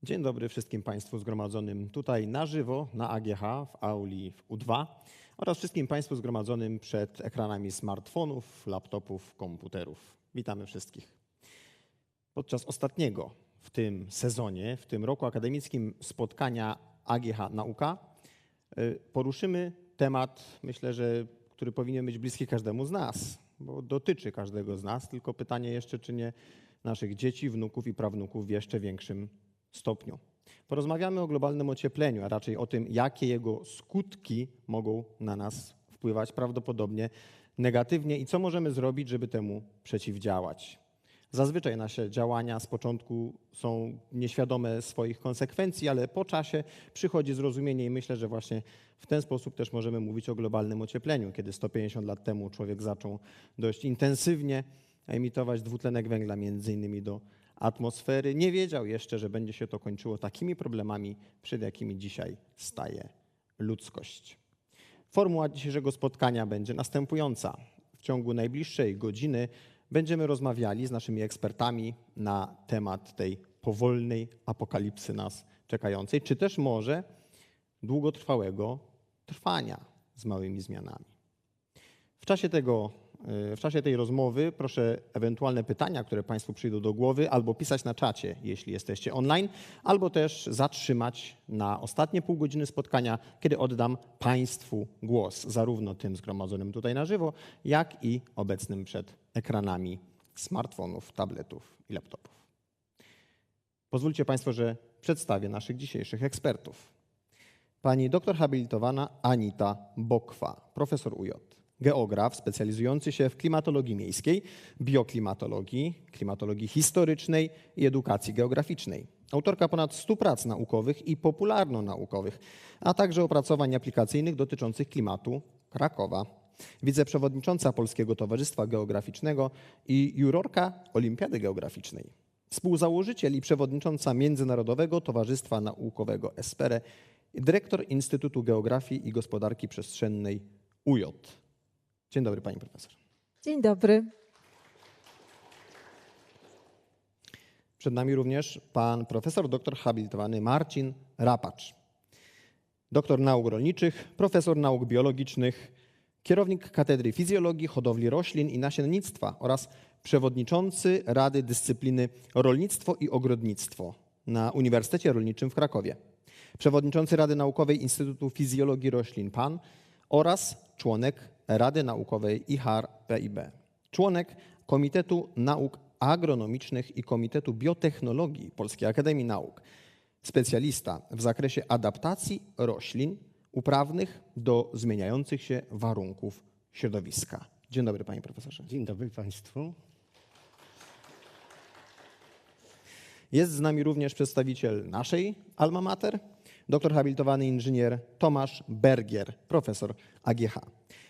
Dzień dobry wszystkim Państwu zgromadzonym tutaj na żywo na AGH w auli w U2 oraz wszystkim Państwu zgromadzonym przed ekranami smartfonów, laptopów, komputerów. Witamy wszystkich. Podczas ostatniego w tym sezonie, w tym roku akademickim spotkania AGH Nauka poruszymy temat, myślę, że który powinien być bliski każdemu z nas, bo dotyczy każdego z nas, tylko pytanie jeszcze, czy nie naszych dzieci, wnuków i prawnuków w jeszcze większym stopniu. Porozmawiamy o globalnym ociepleniu, a raczej o tym, jakie jego skutki mogą na nas wpływać prawdopodobnie negatywnie i co możemy zrobić, żeby temu przeciwdziałać. Zazwyczaj nasze działania z początku są nieświadome swoich konsekwencji, ale po czasie przychodzi zrozumienie i myślę, że właśnie w ten sposób też możemy mówić o globalnym ociepleniu. Kiedy 150 lat temu człowiek zaczął dość intensywnie emitować dwutlenek węgla, między innymi do atmosfery, nie wiedział jeszcze, że będzie się to kończyło takimi problemami, przed jakimi dzisiaj staje ludzkość. Formuła dzisiejszego spotkania będzie następująca. W ciągu najbliższej godziny będziemy rozmawiali z naszymi ekspertami na temat tej powolnej apokalipsy nas czekającej, czy też może długotrwałego trwania z małymi zmianami. W czasie tej rozmowy proszę ewentualne pytania, które Państwu przyjdą do głowy, albo pisać na czacie, jeśli jesteście online, albo też zatrzymać na ostatnie pół godziny spotkania, kiedy oddam Państwu głos, zarówno tym zgromadzonym tutaj na żywo, jak i obecnym przed ekranami smartfonów, tabletów i laptopów. Pozwólcie Państwo, że przedstawię naszych dzisiejszych ekspertów. Pani doktor habilitowana Anita Bokwa, profesor UJ. Geograf specjalizujący się w klimatologii miejskiej, bioklimatologii, klimatologii historycznej i edukacji geograficznej. Autorka ponad 100 prac naukowych i popularno-naukowych, a także opracowań aplikacyjnych dotyczących klimatu Krakowa. Wiceprzewodnicząca Polskiego Towarzystwa Geograficznego i jurorka Olimpiady Geograficznej. Współzałożyciel i przewodnicząca Międzynarodowego Towarzystwa Naukowego ESPERE, dyrektor Instytutu Geografii i Gospodarki Przestrzennej UJ. Dzień dobry, pani profesor. Dzień dobry. Przed nami również pan profesor doktor habilitowany Marcin Rapacz. Doktor nauk rolniczych, profesor nauk biologicznych, kierownik Katedry Fizjologii, Hodowli Roślin i Nasiennictwa oraz przewodniczący Rady Dyscypliny Rolnictwo i Ogrodnictwo na Uniwersytecie Rolniczym w Krakowie. Przewodniczący Rady Naukowej Instytutu Fizjologii Roślin PAN oraz członek Rady Naukowej IHAR-PIB. Członek Komitetu Nauk Agronomicznych i Komitetu Biotechnologii Polskiej Akademii Nauk. Specjalista w zakresie adaptacji roślin uprawnych do zmieniających się warunków środowiska. Dzień dobry, panie profesorze. Dzień dobry państwu. Jest z nami również przedstawiciel naszej alma mater, doktor habilitowany inżynier Tomasz Bergier, profesor AGH.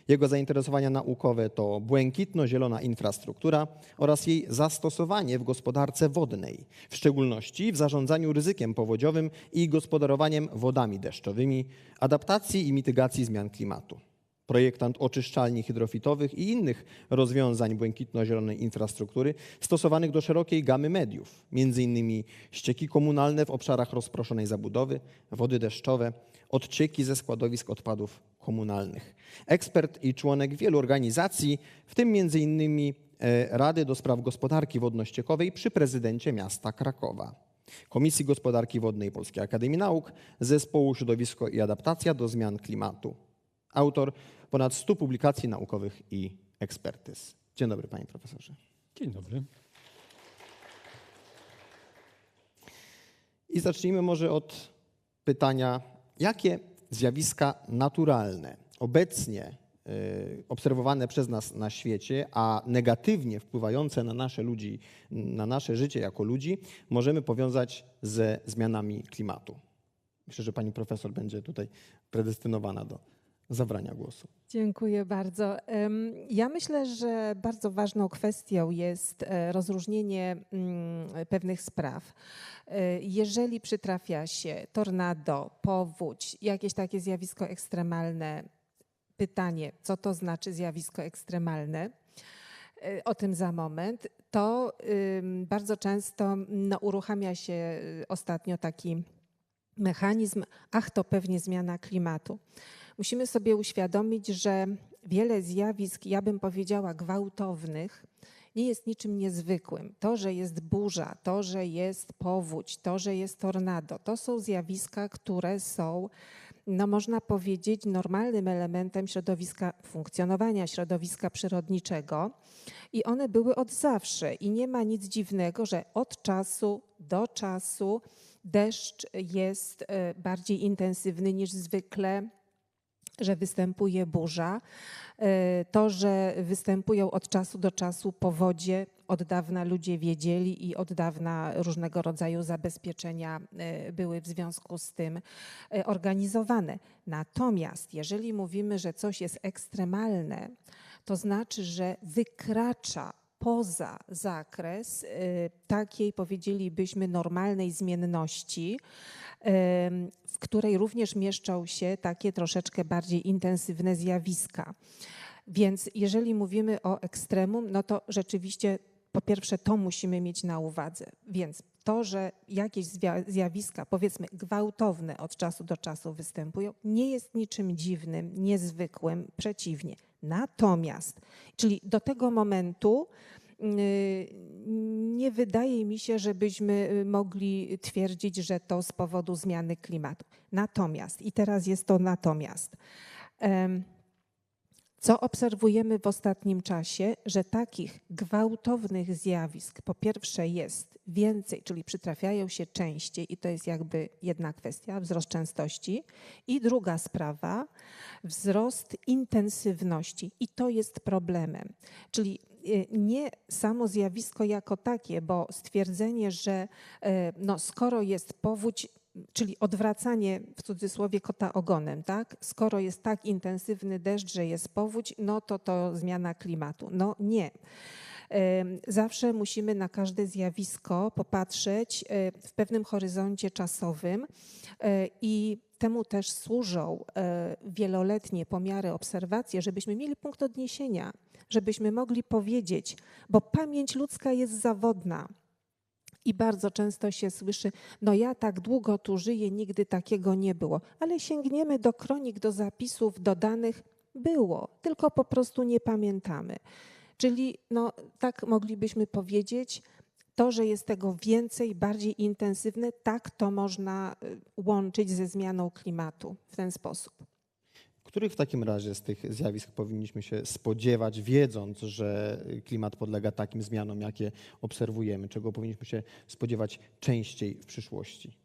Jego zainteresowania naukowe to błękitno-zielona infrastruktura oraz jej zastosowanie w gospodarce wodnej, w szczególności w zarządzaniu ryzykiem powodziowym i gospodarowaniem wodami deszczowymi, adaptacji i mitygacji zmian klimatu. Projektant oczyszczalni hydrofitowych i innych rozwiązań błękitno-zielonej infrastruktury stosowanych do szerokiej gamy mediów, m.in. ścieki komunalne w obszarach rozproszonej zabudowy, wody deszczowe, odcieki ze składowisk odpadów komunalnych. Ekspert i członek wielu organizacji, w tym m.in. Rady do Spraw Gospodarki Wodno-Ściekowej przy prezydencie miasta Krakowa, Komisji Gospodarki Wodnej Polskiej Akademii Nauk, Zespołu Środowisko i Adaptacja do Zmian Klimatu. Autor ponad 100 publikacji naukowych i ekspertyz. Dzień dobry, panie profesorze. Dzień dobry. I zacznijmy może od pytania, jakie zjawiska naturalne obecnie obserwowane przez nas na świecie, a negatywnie wpływające na nasze życie jako ludzi, możemy powiązać ze zmianami klimatu. Myślę, że pani profesor będzie tutaj predestynowana do zabrania głosu. Dziękuję bardzo. Ja myślę, że bardzo ważną kwestią jest rozróżnienie pewnych spraw. Jeżeli przytrafia się tornado, powódź, jakieś takie zjawisko ekstremalne, pytanie, co to znaczy zjawisko ekstremalne, o tym za moment, to bardzo często uruchamia się ostatnio taki mechanizm, to pewnie zmiana klimatu. Musimy sobie uświadomić, że wiele zjawisk, ja bym powiedziała gwałtownych, nie jest niczym niezwykłym. To, że jest burza, to, że jest powódź, to, że jest tornado, to są zjawiska, które są, można powiedzieć, normalnym elementem środowiska, funkcjonowania środowiska przyrodniczego i one były od zawsze i nie ma nic dziwnego, że od czasu do czasu deszcz jest bardziej intensywny niż zwykle, że występuje burza. To, że występują od czasu do czasu powodzie, od dawna ludzie wiedzieli i od dawna różnego rodzaju zabezpieczenia były w związku z tym organizowane. Natomiast jeżeli mówimy, że coś jest ekstremalne, to znaczy, że wykracza poza zakres takiej, powiedzielibyśmy, normalnej zmienności, w której również mieszczą się takie troszeczkę bardziej intensywne zjawiska. Więc jeżeli mówimy o ekstremum, no to rzeczywiście po pierwsze to musimy mieć na uwadze. Więc to, że jakieś zjawiska, powiedzmy gwałtowne od czasu do czasu występują, nie jest niczym dziwnym, niezwykłym, przeciwnie. Natomiast, czyli do tego momentu nie wydaje mi się, żebyśmy mogli twierdzić, że to z powodu zmiany klimatu. Natomiast, i teraz jest to natomiast, co obserwujemy w ostatnim czasie, że takich gwałtownych zjawisk po pierwsze jest więcej, czyli przytrafiają się częściej i to jest jakby jedna kwestia, wzrost częstości. I druga sprawa, wzrost intensywności i to jest problemem. Czyli nie samo zjawisko jako takie, bo stwierdzenie, że skoro jest powódź, czyli odwracanie w cudzysłowie kota ogonem, tak? Skoro jest tak intensywny deszcz, że jest powódź, no to zmiana klimatu. No nie. Zawsze musimy na każde zjawisko popatrzeć w pewnym horyzoncie czasowym i temu też służą wieloletnie pomiary, obserwacje, żebyśmy mieli punkt odniesienia, żebyśmy mogli powiedzieć, bo pamięć ludzka jest zawodna. I bardzo często się słyszy, ja tak długo tu żyję, nigdy takiego nie było. Ale sięgniemy do kronik, do zapisów, do danych. Było, tylko po prostu nie pamiętamy. Czyli tak moglibyśmy powiedzieć, to, że jest tego więcej, bardziej intensywne, tak to można łączyć ze zmianą klimatu w ten sposób. Których w takim razie z tych zjawisk powinniśmy się spodziewać, wiedząc, że klimat podlega takim zmianom, jakie obserwujemy? Czego powinniśmy się spodziewać częściej w przyszłości?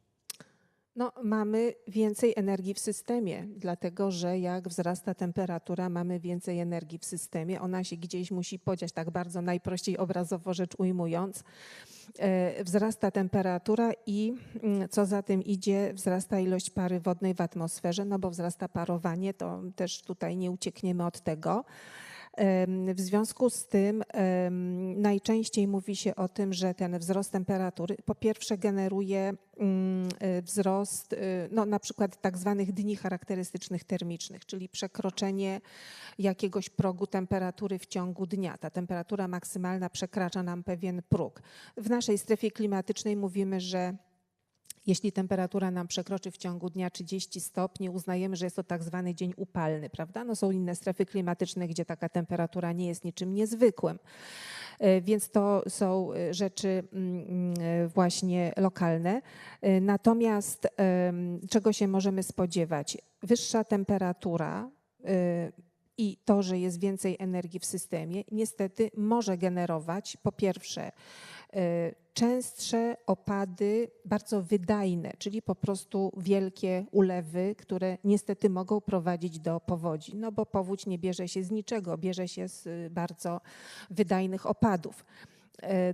Mamy więcej energii w systemie, dlatego że jak wzrasta temperatura, mamy więcej energii w systemie. Ona się gdzieś musi podziać, tak bardzo najprościej obrazowo rzecz ujmując. Wzrasta temperatura i co za tym idzie, wzrasta ilość pary wodnej w atmosferze, bo wzrasta parowanie, to też tutaj nie uciekniemy od tego. W związku z tym najczęściej mówi się o tym, że ten wzrost temperatury po pierwsze generuje wzrost na przykład tak zwanych dni charakterystycznych termicznych, czyli przekroczenie jakiegoś progu temperatury w ciągu dnia. Ta temperatura maksymalna przekracza nam pewien próg. W naszej strefie klimatycznej mówimy, że jeśli temperatura nam przekroczy w ciągu dnia 30 stopni, uznajemy, że jest to tak zwany dzień upalny, prawda? Są inne strefy klimatyczne, gdzie taka temperatura nie jest niczym niezwykłym. Więc to są rzeczy właśnie lokalne. Natomiast czego się możemy spodziewać? Wyższa temperatura i to, że jest więcej energii w systemie, niestety może generować po pierwsze częstsze opady, bardzo wydajne, czyli po prostu wielkie ulewy, które niestety mogą prowadzić do powodzi, bo powódź nie bierze się z niczego, bierze się z bardzo wydajnych opadów.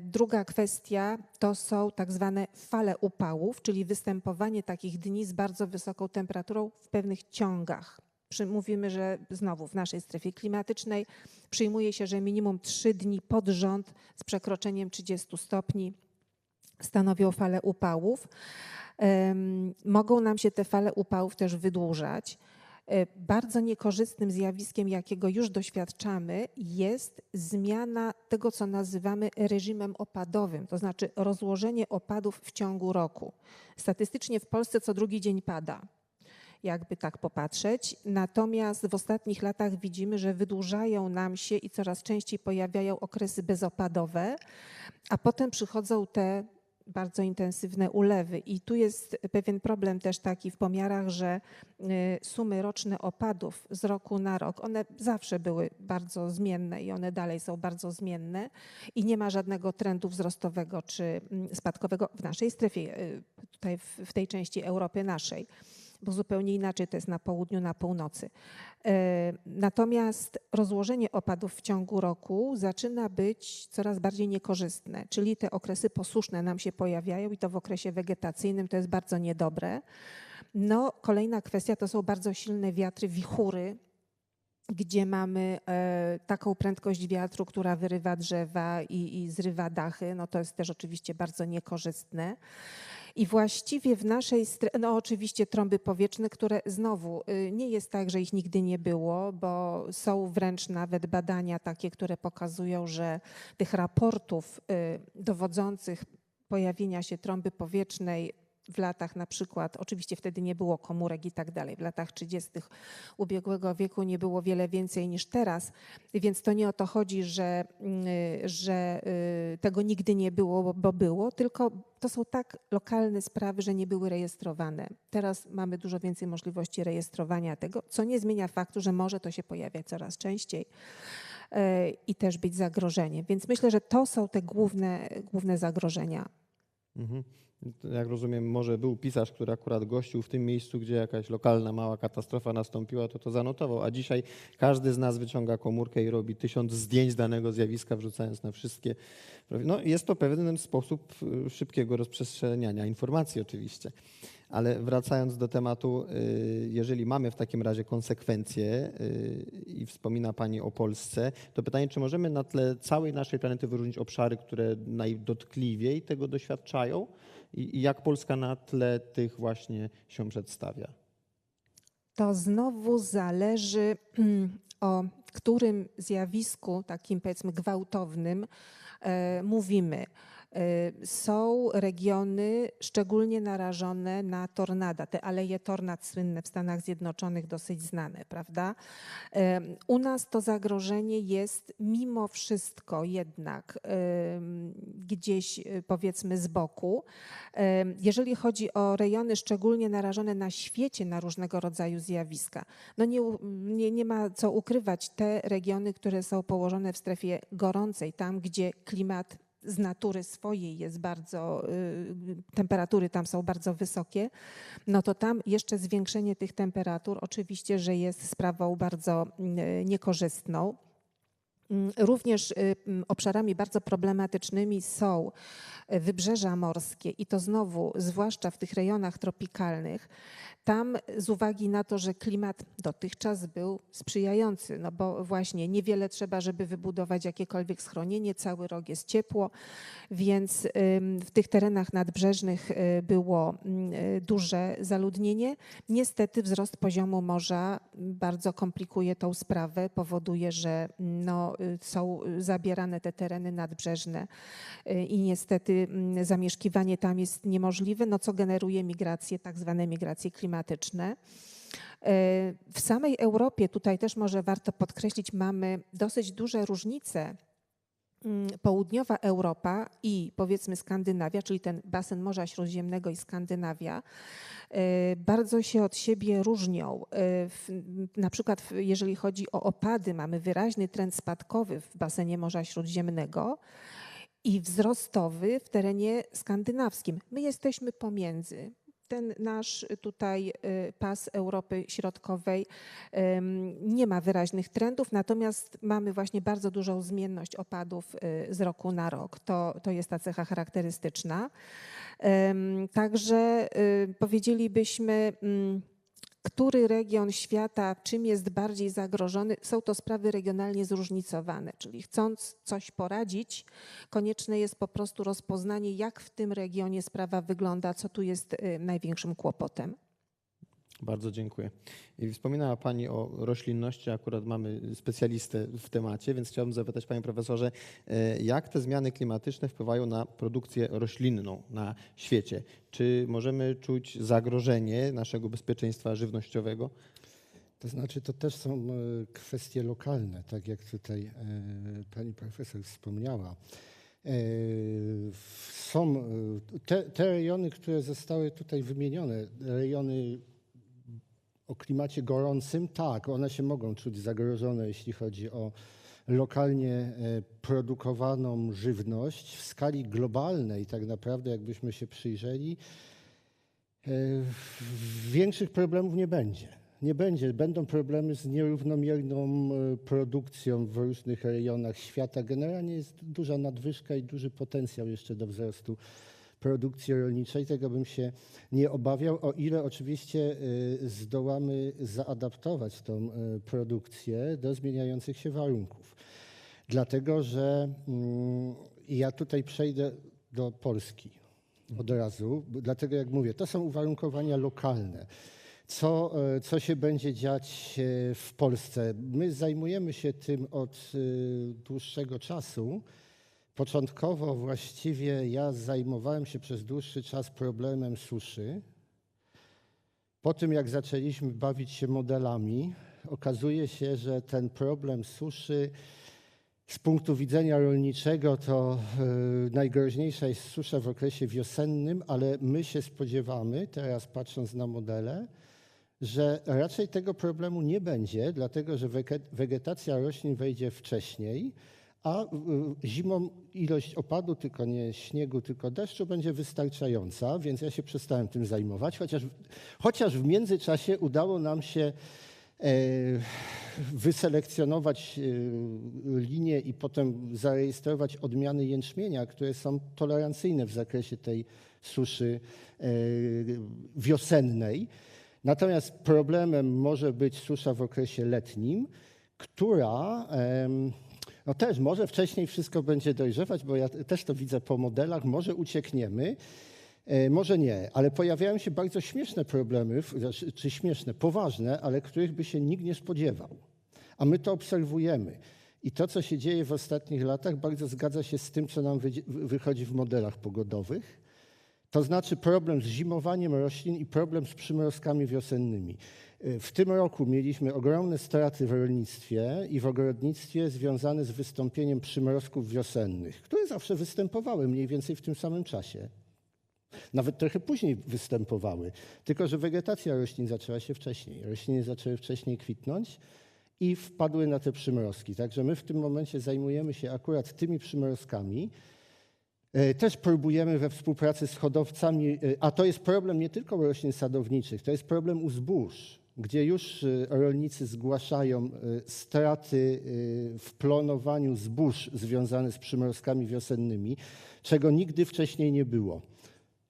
Druga kwestia to są tak zwane fale upałów, czyli występowanie takich dni z bardzo wysoką temperaturą w pewnych ciągach. Mówimy, że znowu w naszej strefie klimatycznej przyjmuje się, że minimum 3 dni pod rząd z przekroczeniem 30 stopni stanowią fale upałów. Mogą nam się te fale upałów też wydłużać Bardzo niekorzystnym zjawiskiem, jakiego już doświadczamy, jest zmiana tego, co nazywamy reżimem opadowym, to znaczy rozłożenie opadów w ciągu roku. Statystycznie w Polsce co drugi dzień pada, jakby tak popatrzeć. Natomiast w ostatnich latach widzimy, że wydłużają nam się i coraz częściej pojawiają okresy bezopadowe, a potem przychodzą te bardzo intensywne ulewy. I tu jest pewien problem też taki w pomiarach, że sumy roczne opadów z roku na rok, one zawsze były bardzo zmienne i one dalej są bardzo zmienne i nie ma żadnego trendu wzrostowego czy spadkowego w naszej strefie, tutaj w tej części Europy naszej, bo zupełnie inaczej to jest na południu, na północy. Natomiast rozłożenie opadów w ciągu roku zaczyna być coraz bardziej niekorzystne, czyli te okresy posuszne nam się pojawiają i to w okresie wegetacyjnym to jest bardzo niedobre. No, kolejna kwestia to są bardzo silne wiatry, wichury, gdzie mamy taką prędkość wiatru, która wyrywa drzewa i zrywa dachy, no to jest też oczywiście bardzo niekorzystne. I właściwie w naszej strefie, no oczywiście trąby powietrzne, które znowu nie jest tak, że ich nigdy nie było, bo są wręcz nawet badania takie, które pokazują, że tych raportów dowodzących pojawienia się trąby powietrznej w latach na przykład, oczywiście wtedy nie było komórek i tak dalej, w latach 30. ubiegłego wieku nie było wiele więcej niż teraz, więc to nie o to chodzi, że tego nigdy nie było, bo było, tylko to są tak lokalne sprawy, że nie były rejestrowane. Teraz mamy dużo więcej możliwości rejestrowania tego, co nie zmienia faktu, że może to się pojawiać coraz częściej i też być zagrożeniem. Więc myślę, że to są te główne zagrożenia. Mhm. Jak rozumiem, może był pisarz, który akurat gościł w tym miejscu, gdzie jakaś lokalna mała katastrofa nastąpiła, to zanotował, a dzisiaj każdy z nas wyciąga komórkę i robi 1000 zdjęć danego zjawiska, wrzucając na wszystkie. No, jest to pewien sposób szybkiego rozprzestrzeniania informacji oczywiście. Ale wracając do tematu, jeżeli mamy w takim razie konsekwencje i wspomina Pani o Polsce, to pytanie, czy możemy na tle całej naszej planety wyróżnić obszary, które najdotkliwiej tego doświadczają i jak Polska na tle tych właśnie się przedstawia? To znowu zależy o którym zjawisku, takim powiedzmy gwałtownym, mówimy. Są regiony szczególnie narażone na tornada, te aleje tornad słynne w Stanach Zjednoczonych dosyć znane, prawda? U nas to zagrożenie jest mimo wszystko jednak gdzieś powiedzmy z boku. Jeżeli chodzi o rejony szczególnie narażone na świecie na różnego rodzaju zjawiska, no nie ma co ukrywać, te regiony, które są położone w strefie gorącej, tam gdzie klimat z natury swojej jest bardzo, temperatury tam są bardzo wysokie, no to tam jeszcze zwiększenie tych temperatur oczywiście, że jest sprawą bardzo niekorzystną. Również obszarami bardzo problematycznymi są wybrzeża morskie i to znowu, zwłaszcza w tych rejonach tropikalnych, tam z uwagi na to, że klimat dotychczas był sprzyjający, no bo właśnie niewiele trzeba, żeby wybudować jakiekolwiek schronienie, cały rok jest ciepło, więc w tych terenach nadbrzeżnych było duże zaludnienie. Niestety wzrost poziomu morza bardzo komplikuje tą sprawę, powoduje, że no, są zabierane te tereny nadbrzeżne i niestety zamieszkiwanie tam jest niemożliwe, no co generuje migracje, tak zwane migracje klimatyczne. W samej Europie, tutaj też może warto podkreślić, mamy dosyć duże różnice. Południowa Europa i powiedzmy Skandynawia, czyli ten basen Morza Śródziemnego i Skandynawia, bardzo się od siebie różnią. Na przykład jeżeli chodzi o opady, mamy wyraźny trend spadkowy w basenie Morza Śródziemnego i wzrostowy w terenie skandynawskim. My jesteśmy pomiędzy. Ten nasz tutaj pas Europy Środkowej nie ma wyraźnych trendów, natomiast mamy właśnie bardzo dużą zmienność opadów z roku na rok. To jest ta cecha charakterystyczna. Także powiedzielibyśmy, który region świata czym jest bardziej zagrożony, są to sprawy regionalnie zróżnicowane, czyli chcąc coś poradzić, konieczne jest po prostu rozpoznanie, jak w tym regionie sprawa wygląda, co tu jest największym kłopotem. Bardzo dziękuję. I wspominała Pani o roślinności, akurat mamy specjalistę w temacie, więc chciałbym zapytać Panie Profesorze, jak te zmiany klimatyczne wpływają na produkcję roślinną na świecie? Czy możemy czuć zagrożenie naszego bezpieczeństwa żywnościowego? To znaczy, to też są kwestie lokalne, tak jak tutaj pani profesor wspomniała. Są te rejony, które zostały tutaj wymienione, rejony o klimacie gorącym, tak, one się mogą czuć zagrożone, jeśli chodzi o lokalnie produkowaną żywność. W skali globalnej tak naprawdę, jakbyśmy się przyjrzeli, większych problemów nie będzie. Nie będzie. Będą problemy z nierównomierną produkcją w różnych rejonach świata. Generalnie jest duża nadwyżka i duży potencjał jeszcze do wzrostu produkcji rolniczej. Tego bym się nie obawiał, o ile oczywiście zdołamy zaadaptować tą produkcję do zmieniających się warunków. Dlatego, że ja tutaj przejdę do Polski od razu, dlatego jak mówię, to są uwarunkowania lokalne. Co się będzie dziać w Polsce? My zajmujemy się tym od dłuższego czasu. Początkowo właściwie ja zajmowałem się przez dłuższy czas problemem suszy. Po tym jak zaczęliśmy bawić się modelami, okazuje się, że ten problem suszy z punktu widzenia rolniczego to najgroźniejsza jest susza w okresie wiosennym, ale my się spodziewamy, teraz patrząc na modele, że raczej tego problemu nie będzie, dlatego że wegetacja roślin wejdzie wcześniej, a zimą ilość opadu, tylko nie śniegu, tylko deszczu będzie wystarczająca, więc ja się przestałem tym zajmować, chociaż w międzyczasie udało nam się wyselekcjonować linie i potem zarejestrować odmiany jęczmienia, które są tolerancyjne w zakresie tej suszy wiosennej. Natomiast problemem może być susza w okresie letnim, która no też może wcześniej wszystko będzie dojrzewać, bo ja też to widzę po modelach, może uciekniemy, może nie, ale pojawiają się bardzo śmieszne problemy, czy śmieszne, poważne, ale których by się nikt nie spodziewał. A my to obserwujemy. I to, co się dzieje w ostatnich latach, bardzo zgadza się z tym, co nam wychodzi w modelach pogodowych. To znaczy problem z zimowaniem roślin i problem z przymrozkami wiosennymi. W tym roku mieliśmy ogromne straty w rolnictwie i w ogrodnictwie związane z wystąpieniem przymrozków wiosennych, które zawsze występowały mniej więcej w tym samym czasie. Nawet trochę później występowały, tylko że wegetacja roślin zaczęła się wcześniej. Rośliny zaczęły wcześniej kwitnąć i wpadły na te przymrozki. Także my w tym momencie zajmujemy się akurat tymi przymrozkami. Też próbujemy we współpracy z hodowcami, a to jest problem nie tylko roślin sadowniczych, to jest problem u zbóż, gdzie już rolnicy zgłaszają straty w plonowaniu zbóż związane z przymrozkami wiosennymi, czego nigdy wcześniej nie było.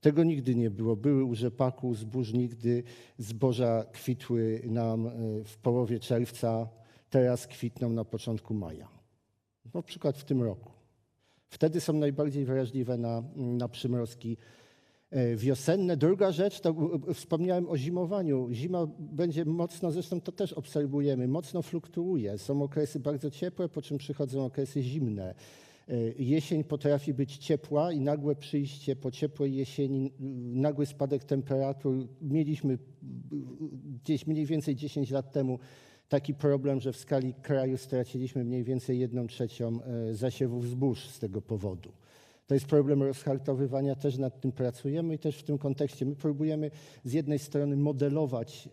Tego nigdy nie było. Były u rzepaku zbóż, nigdy zboża kwitły nam w połowie czerwca, teraz kwitną na początku maja. Na przykład w tym roku. Wtedy są najbardziej wrażliwe na przymrozki wiosenne. Druga rzecz, to wspomniałem o zimowaniu. Zima będzie mocno, zresztą to też obserwujemy, mocno fluktuuje. Są okresy bardzo ciepłe, po czym przychodzą okresy zimne. Jesień potrafi być ciepła i nagłe przyjście po ciepłej jesieni, nagły spadek temperatur. Mieliśmy gdzieś mniej więcej 10 lat temu taki problem, że w skali kraju straciliśmy mniej więcej 1/3 zasiewów zbóż z tego powodu. To jest problem rozhartowywania, też nad tym pracujemy i też w tym kontekście my próbujemy z jednej strony modelować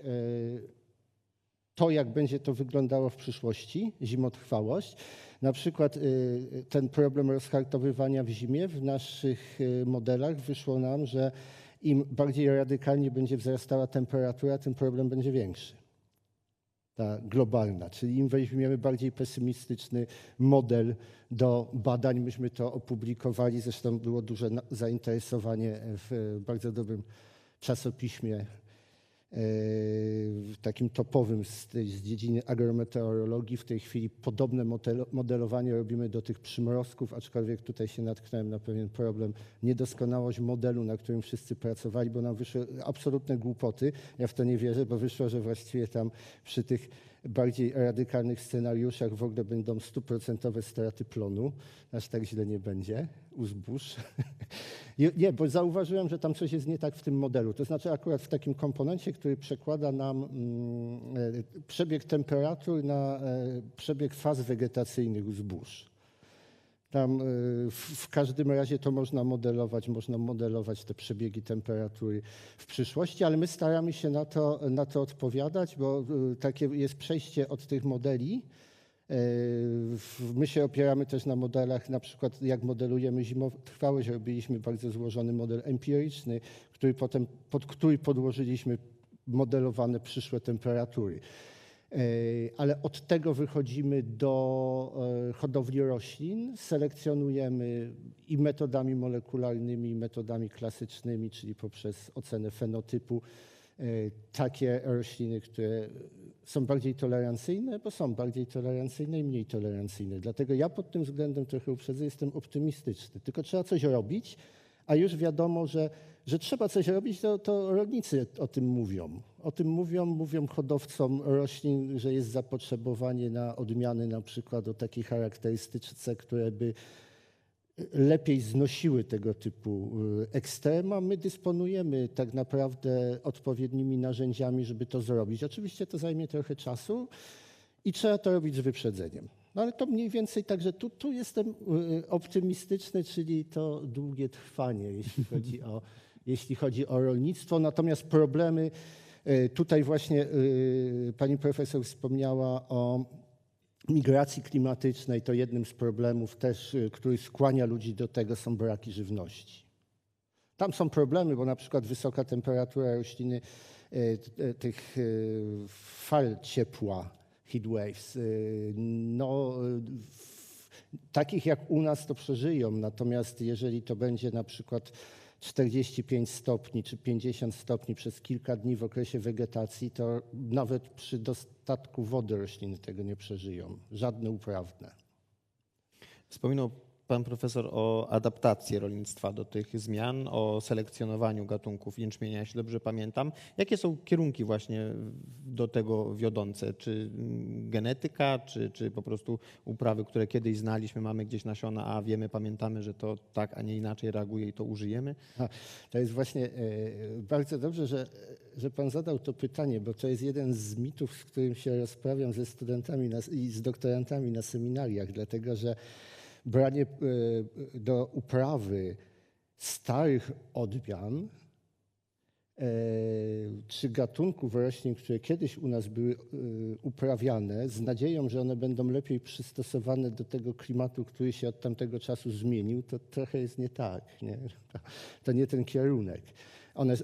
to, jak będzie to wyglądało w przyszłości, zimotrwałość. Na przykład ten problem rozhartowywania w zimie w naszych modelach wyszło nam, że im bardziej radykalnie będzie wzrastała temperatura, tym problem będzie większy. Ta globalna, czyli im weźmiemy bardziej pesymistyczny model do badań, myśmy to opublikowali, zresztą było duże zainteresowanie w bardzo dobrym czasopiśmie takim topowym z dziedziny agrometeorologii. W tej chwili podobne modelowanie robimy do tych przymrozków, aczkolwiek tutaj się natknąłem na pewien problem. Niedoskonałość modelu, na którym wszyscy pracowali, bo nam wyszły absolutne głupoty. Ja w to nie wierzę, bo wyszło, że właściwie tam przy tych bardziej radykalnych scenariuszach w ogóle będą 100% straty plonu. Aż tak źle nie będzie u zbóż. Nie, bo zauważyłem, że tam coś jest nie tak w tym modelu. To znaczy akurat w takim komponencie, który przekłada nam przebieg temperatur na przebieg faz wegetacyjnych u zbóż. Tam w każdym razie to można modelować te przebiegi temperatury w przyszłości, ale my staramy się na to odpowiadać, bo takie jest przejście od tych modeli. My się opieramy też na modelach, na przykład jak modelujemy zimotrwałość, robiliśmy bardzo złożony model empiryczny, pod który podłożyliśmy modelowane przyszłe temperatury. Ale od tego wychodzimy do hodowli roślin, selekcjonujemy i metodami molekularnymi, i metodami klasycznymi, czyli poprzez ocenę fenotypu, takie rośliny, które są bardziej tolerancyjne, bo są bardziej tolerancyjne i mniej tolerancyjne. Dlatego ja pod tym względem trochę uprzedzę, jestem optymistyczny. Tylko trzeba coś robić, a już wiadomo, że trzeba coś robić, to rolnicy o tym mówią. O tym mówią hodowcom roślin, że jest zapotrzebowanie na odmiany na przykład o takiej charakterystyce, które by lepiej znosiły tego typu ekstrema. My dysponujemy tak naprawdę odpowiednimi narzędziami, żeby to zrobić. Oczywiście to zajmie trochę czasu i trzeba to robić z wyprzedzeniem. No ale to mniej więcej także tu jestem optymistyczny, czyli to długie trwanie, jeśli chodzi o rolnictwo. Natomiast problemy, tutaj właśnie pani profesor wspomniała o migracji klimatycznej, to jednym z problemów też, który skłania ludzi do tego, są braki żywności. Tam są problemy, bo na przykład wysoka temperatura rośliny, tych fal ciepła, heat waves, no, takich jak u nas to przeżyją, natomiast jeżeli to będzie na przykład 45 stopni czy 50 stopni przez kilka dni w okresie wegetacji, to nawet przy dostatku wody rośliny tego nie przeżyją, żadne uprawne. Wspominał pan profesor o adaptacji rolnictwa do tych zmian, o selekcjonowaniu gatunków jęczmienia, jeśli dobrze pamiętam. Jakie są kierunki właśnie do tego wiodące? Czy genetyka, czy po prostu uprawy, które kiedyś znaliśmy, mamy gdzieś nasiona, a wiemy, pamiętamy, że to tak, a nie inaczej reaguje i to użyjemy? To jest właśnie bardzo dobrze, że pan zadał to pytanie, bo to jest jeden z mitów, z którym się rozprawiam ze studentami i z doktorantami na seminariach, dlatego że branie do uprawy starych odmian czy gatunków roślin, które kiedyś u nas były uprawiane, z nadzieją, że one będą lepiej przystosowane do tego klimatu, który się od tamtego czasu zmienił, to trochę jest nie tak. Nie? To nie ten kierunek.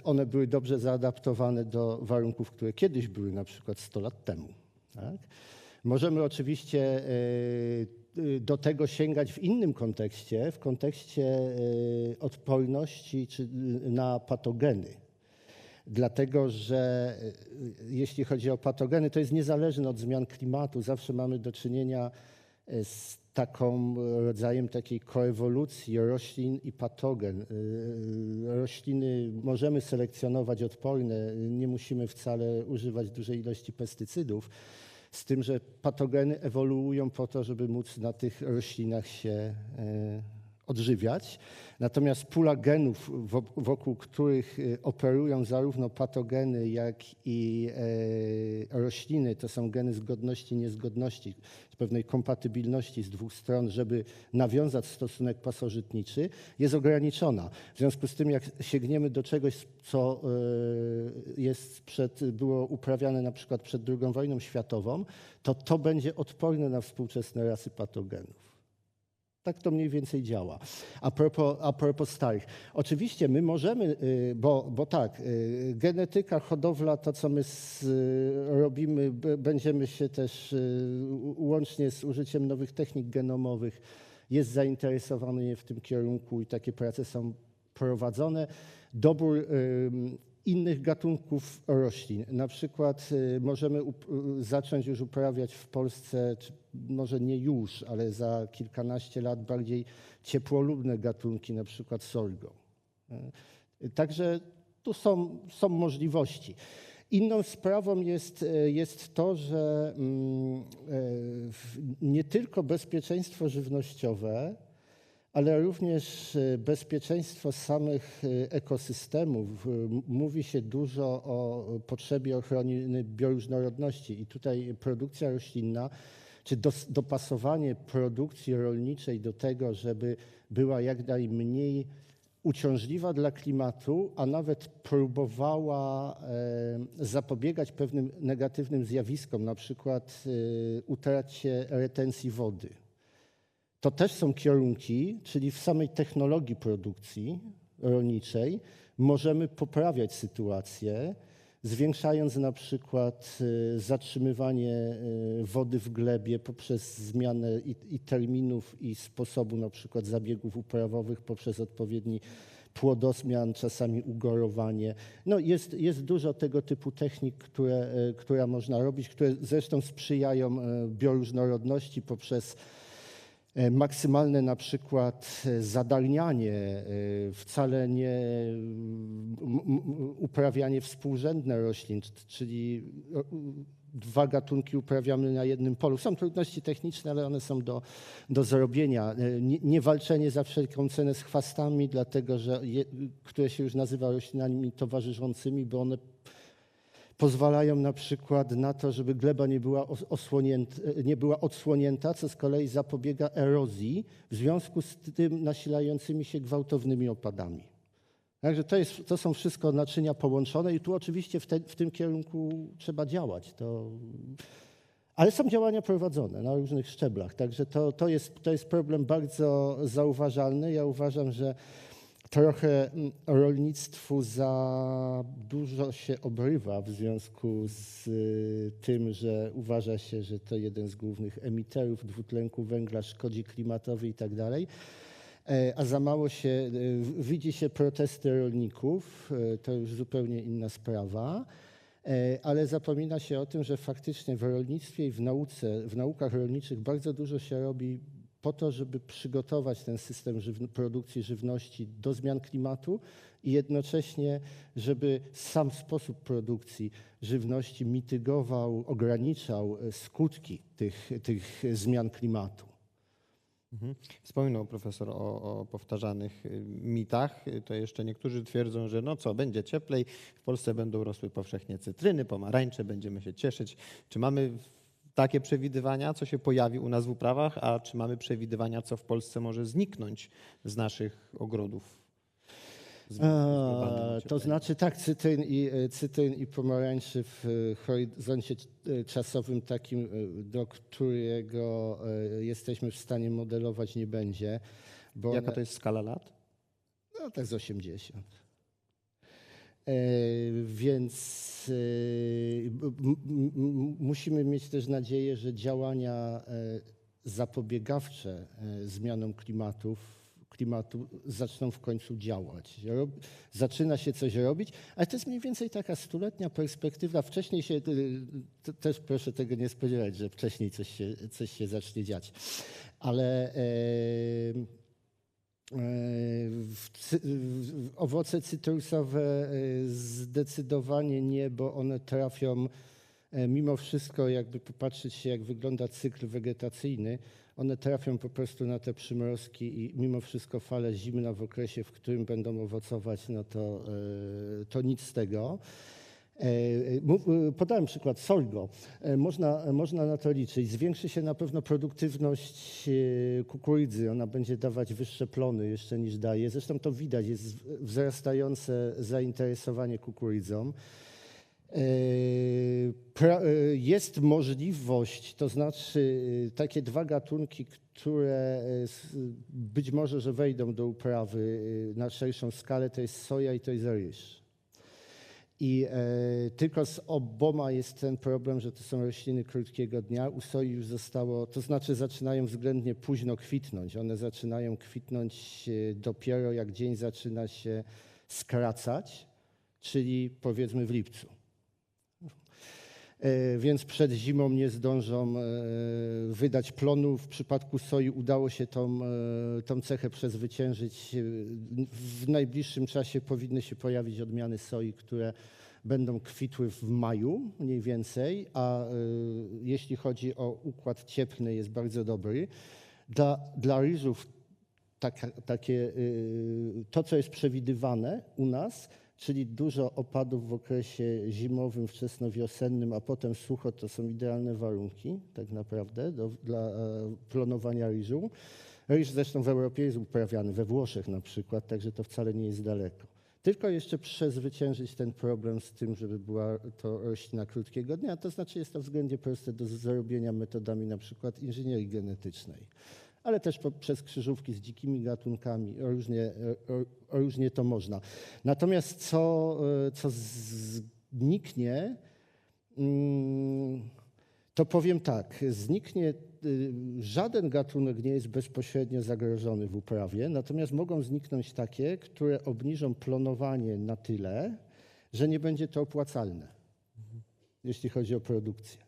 One były dobrze zaadaptowane do warunków, które kiedyś były, na przykład 100 lat temu. Tak? Możemy oczywiście do tego sięgać w innym kontekście, w kontekście odporności czy na patogeny. Dlatego, że jeśli chodzi o patogeny, to jest niezależne od zmian klimatu. Zawsze mamy do czynienia z taką rodzajem takiej koewolucji roślin i patogen. Rośliny możemy selekcjonować odporne, nie musimy wcale używać dużej ilości pestycydów, z tym, że patogeny ewoluują po to, żeby móc na tych roślinach się odżywiać. Natomiast pula genów, wokół których operują zarówno patogeny, jak i rośliny, to są geny zgodności, niezgodności, pewnej kompatybilności z dwóch stron, żeby nawiązać stosunek pasożytniczy, jest ograniczona. W związku z tym, jak sięgniemy do czegoś, co było uprawiane na przykład przed II wojną światową, to będzie odporne na współczesne rasy patogenów. Tak to mniej więcej działa. A propos starych. Oczywiście my możemy, bo tak, genetyka, hodowla, to co my robimy, będziemy się też łącznie z użyciem nowych technik genomowych, jest zainteresowany w tym kierunku i takie prace są prowadzone. Dobór innych gatunków roślin. Na przykład możemy zacząć już uprawiać w Polsce, czy może nie już, ale za kilkanaście lat bardziej ciepłolubne gatunki, na przykład sorgo. Także tu są możliwości. Inną sprawą jest to, że nie tylko bezpieczeństwo żywnościowe, ale również bezpieczeństwo samych ekosystemów. Mówi się dużo o potrzebie ochrony bioróżnorodności i tutaj produkcja roślinna, czy dopasowanie produkcji rolniczej do tego, żeby była jak najmniej uciążliwa dla klimatu, a nawet próbowała zapobiegać pewnym negatywnym zjawiskom, na przykład utracie retencji wody. To też są kierunki, czyli w samej technologii produkcji rolniczej możemy poprawiać sytuację, zwiększając na przykład zatrzymywanie wody w glebie poprzez zmianę i terminów, i sposobu na przykład zabiegów uprawowych, poprzez odpowiedni płodozmian, czasami ugorowanie. No jest dużo tego typu technik, które można robić, które zresztą sprzyjają bioróżnorodności poprzez maksymalne na przykład zadalnianie, wcale nie uprawianie współrzędne roślin, czyli dwa gatunki uprawiamy na jednym polu. Są trudności techniczne, ale one są do zrobienia. Nie walczenie za wszelką cenę z chwastami, dlatego że które się już nazywa roślinami towarzyszącymi, bo one pozwalają na przykład na to, żeby gleba nie była odsłonięta, co z kolei zapobiega erozji w związku z tym nasilającymi się gwałtownymi opadami. Także to są wszystko naczynia połączone i tu oczywiście w tym kierunku trzeba działać. Ale są działania prowadzone na różnych szczeblach, także to jest problem bardzo zauważalny. Ja uważam, że trochę rolnictwu za dużo się obrywa w związku z tym, że uważa się, że to jeden z głównych emiterów dwutlenku węgla, szkodzi klimatowi i tak dalej, a za mało widzi się protesty rolników, to już zupełnie inna sprawa, ale zapomina się o tym, że faktycznie w rolnictwie i w naukach rolniczych bardzo dużo się robi po to, żeby przygotować ten system produkcji żywności do zmian klimatu i jednocześnie, żeby sam sposób produkcji żywności mitygował, ograniczał skutki tych zmian klimatu. Wspominał profesor o powtarzanych mitach. To jeszcze niektórzy twierdzą, że będzie cieplej, w Polsce będą rosły powszechnie cytryny, pomarańcze, będziemy się cieszyć. Czy mamy takie przewidywania, co się pojawi u nas w uprawach, a czy mamy przewidywania, co w Polsce może zniknąć z naszych ogrodów? To znaczy tak, cytryn i pomarańczy w horyzoncie czasowym takim, do którego jesteśmy w stanie modelować, nie będzie. Bo Jaka to jest skala lat? No tak z 80. Więc musimy mieć też nadzieję, że działania zapobiegawcze zmianom klimatu zaczną w końcu działać. Zaczyna się coś robić, ale to jest mniej więcej taka stuletnia perspektywa. Wcześniej się, też proszę tego nie spodziewać, że wcześniej coś się zacznie dziać. Ale owoce cytrusowe zdecydowanie nie, bo one trafią mimo wszystko, jakby popatrzeć się, jak wygląda cykl wegetacyjny, one trafią po prostu na te przymrozki i mimo wszystko fale zimna w okresie, w którym będą owocować, no to nic z tego. Podałem przykład sorgo. Można na to liczyć. Zwiększy się na pewno produktywność kukurydzy. Ona będzie dawać wyższe plony jeszcze niż daje. Zresztą to widać, jest wzrastające zainteresowanie kukurydzą. Jest możliwość, to znaczy takie dwa gatunki, które być może, że wejdą do uprawy na szerszą skalę, to jest soja i to jest ryż. I tylko z oboma jest ten problem, że to są rośliny krótkiego dnia. U soi już zostało, to znaczy zaczynają względnie późno kwitnąć. One zaczynają kwitnąć dopiero jak dzień zaczyna się skracać, czyli powiedzmy w lipcu. Więc przed zimą nie zdążą wydać plonu. W przypadku soi udało się tą cechę przezwyciężyć. W najbliższym czasie powinny się pojawić odmiany soi, które będą kwitły w maju mniej więcej, a jeśli chodzi o układ cieplny, jest bardzo dobry. Dla ryżów to, co jest przewidywane u nas, czyli dużo opadów w okresie zimowym, wczesnowiosennym, a potem sucho, to są idealne warunki tak naprawdę dla plonowania ryżu. Ryż zresztą w Europie jest uprawiany, we Włoszech na przykład, także to wcale nie jest daleko. Tylko jeszcze przezwyciężyć ten problem z tym, żeby była to roślina krótkiego dnia, to znaczy jest to względnie proste do zrobienia metodami na przykład inżynierii genetycznej, ale też przez krzyżówki z dzikimi gatunkami, różnie to można. Natomiast co zniknie, to powiem tak, żaden gatunek nie jest bezpośrednio zagrożony w uprawie, natomiast mogą zniknąć takie, które obniżą plonowanie na tyle, że nie będzie to opłacalne, jeśli chodzi o produkcję.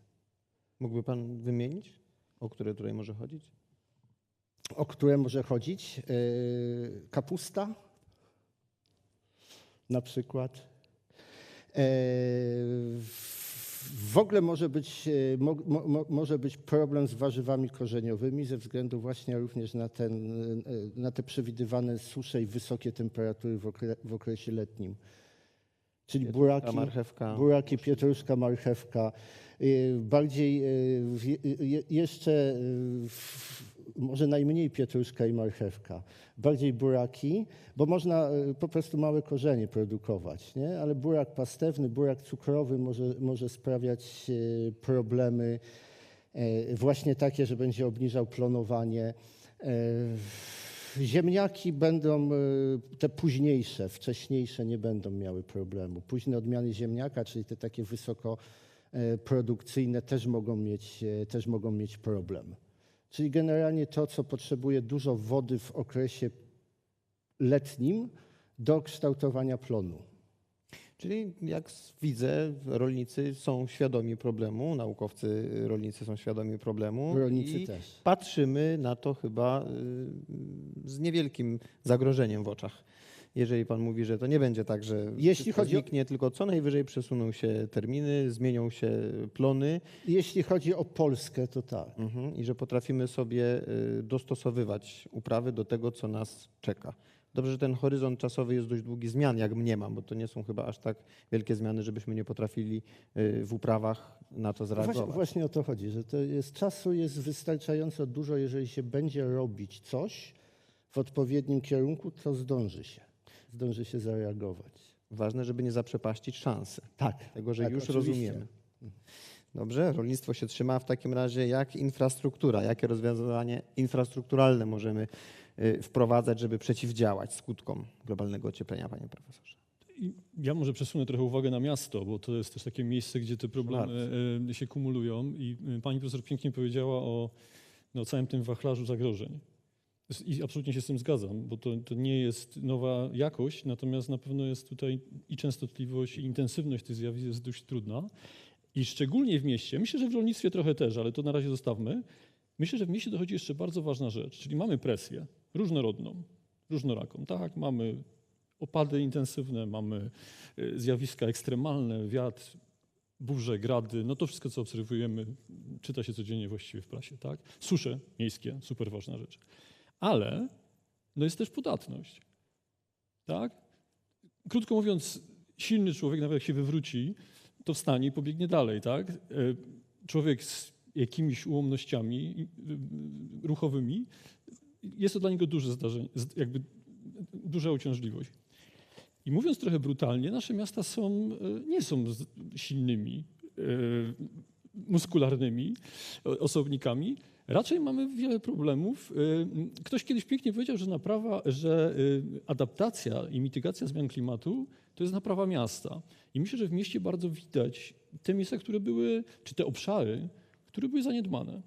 Mógłby pan wymienić, o które tutaj może chodzić? O które może chodzić? Kapusta na przykład. W ogóle może być problem z warzywami korzeniowymi ze względu właśnie również na te przewidywane susze i wysokie temperatury w okresie letnim. Czyli buraki, pietruszka, marchewka. Bardziej jeszcze może najmniej pietruszka i marchewka, bardziej buraki, bo można po prostu małe korzenie produkować, nie? Ale burak pastewny, burak cukrowy może sprawiać problemy właśnie takie, że będzie obniżał plonowanie. Ziemniaki będą, te późniejsze, wcześniejsze nie będą miały problemu. Późne odmiany ziemniaka, czyli te takie wysokoprodukcyjne też mogą mieć problem. Czyli generalnie to, co potrzebuje dużo wody w okresie letnim do kształtowania plonu. Czyli jak widzę, rolnicy są świadomi problemu, naukowcy rolnicy są świadomi problemu. Rolnicy i też. Patrzymy na to chyba z niewielkim zagrożeniem w oczach. Jeżeli pan mówi, że to nie będzie tak, że zniknie, tylko co najwyżej przesuną się terminy, zmienią się plony. Jeśli chodzi o Polskę, to tak. I że potrafimy sobie dostosowywać uprawy do tego, co nas czeka. Dobrze, że ten horyzont czasowy jest dość długi zmian, jak mniemam, bo to nie są chyba aż tak wielkie zmiany, żebyśmy nie potrafili w uprawach na to zareagować. Właśnie o to chodzi, że czasu jest wystarczająco dużo, jeżeli się będzie robić coś w odpowiednim kierunku, to zdąży się zareagować. Ważne, żeby nie zaprzepaścić szansy. Tak. Tego, że tak, już oczywiście. rozumiemy. Dobrze, rolnictwo się trzyma. W takim razie jak infrastruktura? Jakie rozwiązanie infrastrukturalne możemy wprowadzać, żeby przeciwdziałać skutkom globalnego ocieplenia, panie profesorze? Ja może przesunę trochę uwagę na miasto, bo to jest też takie miejsce, gdzie te problemy się kumulują. I pani profesor pięknie powiedziała o całym tym wachlarzu zagrożeń. I absolutnie się z tym zgadzam, bo to nie jest nowa jakość, natomiast na pewno jest tutaj i częstotliwość, i intensywność tych zjawisk jest dość trudna. I szczególnie w mieście, myślę, że w rolnictwie trochę też, ale to na razie zostawmy. Myślę, że w mieście dochodzi jeszcze bardzo ważna rzecz, czyli mamy presję różnorodną, różnoraką. Tak, mamy opady intensywne, mamy zjawiska ekstremalne, wiatr, burze, grady, no to wszystko, co obserwujemy, czyta się codziennie właściwie w prasie. Tak? Susze miejskie, super ważna rzecz. Ale jest też podatność. Tak? Krótko mówiąc, silny człowiek, nawet jak się wywróci, to wstanie i pobiegnie dalej. Tak? Człowiek z jakimiś ułomnościami ruchowymi, jest to dla niego duże zdarzenie, jakby duża uciążliwość. I mówiąc trochę brutalnie, nasze miasta nie są silnymi, muskularnymi osobnikami. Raczej mamy wiele problemów. Ktoś kiedyś pięknie powiedział, że adaptacja i mitygacja zmian klimatu to jest naprawa miasta. I myślę, że w mieście bardzo widać te miejsca, które były, czy te obszary, które były zaniedbane.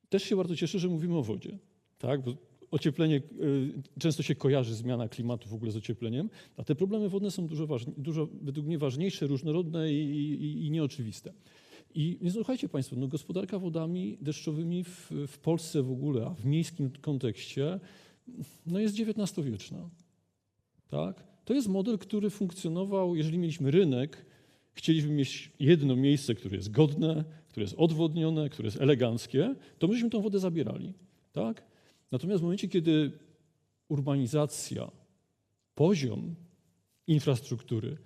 Też się bardzo cieszę, że mówimy o wodzie. Tak? Bo ocieplenie, często się kojarzy zmiana klimatu w ogóle z ociepleniem, a te problemy wodne są dużo według mnie ważniejsze, różnorodne i nieoczywiste. I słuchajcie Państwo, no gospodarka wodami deszczowymi w Polsce w ogóle, a w miejskim kontekście, no jest XIX-wieczna. Tak? To jest model, który funkcjonował, jeżeli mieliśmy rynek, chcieliśmy mieć jedno miejsce, które jest godne, które jest odwodnione, które jest eleganckie, to myśmy tą wodę zabierali. Tak? Natomiast w momencie, kiedy urbanizacja, poziom infrastruktury,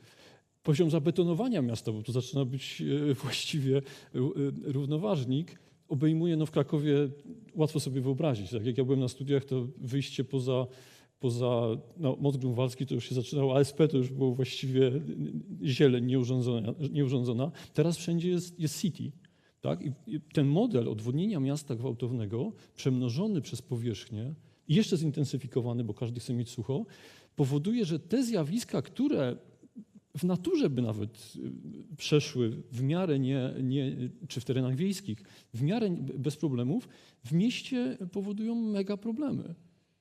poziom zabetonowania miasta, bo to zaczyna być właściwie równoważnik, obejmuje, no w Krakowie łatwo sobie wyobrazić. Tak? Jak ja byłem na studiach, to wyjście poza most grunwaldzki to już się zaczynało, ASP to już było właściwie zieleń nieurządzona. Teraz wszędzie jest city. Tak? I ten model odwodnienia miasta gwałtownego, przemnożony przez powierzchnię i jeszcze zintensyfikowany, bo każdy chce mieć sucho, powoduje, że te zjawiska, które w naturze by nawet przeszły w miarę czy w terenach wiejskich, w miarę bez problemów, w mieście powodują mega problemy.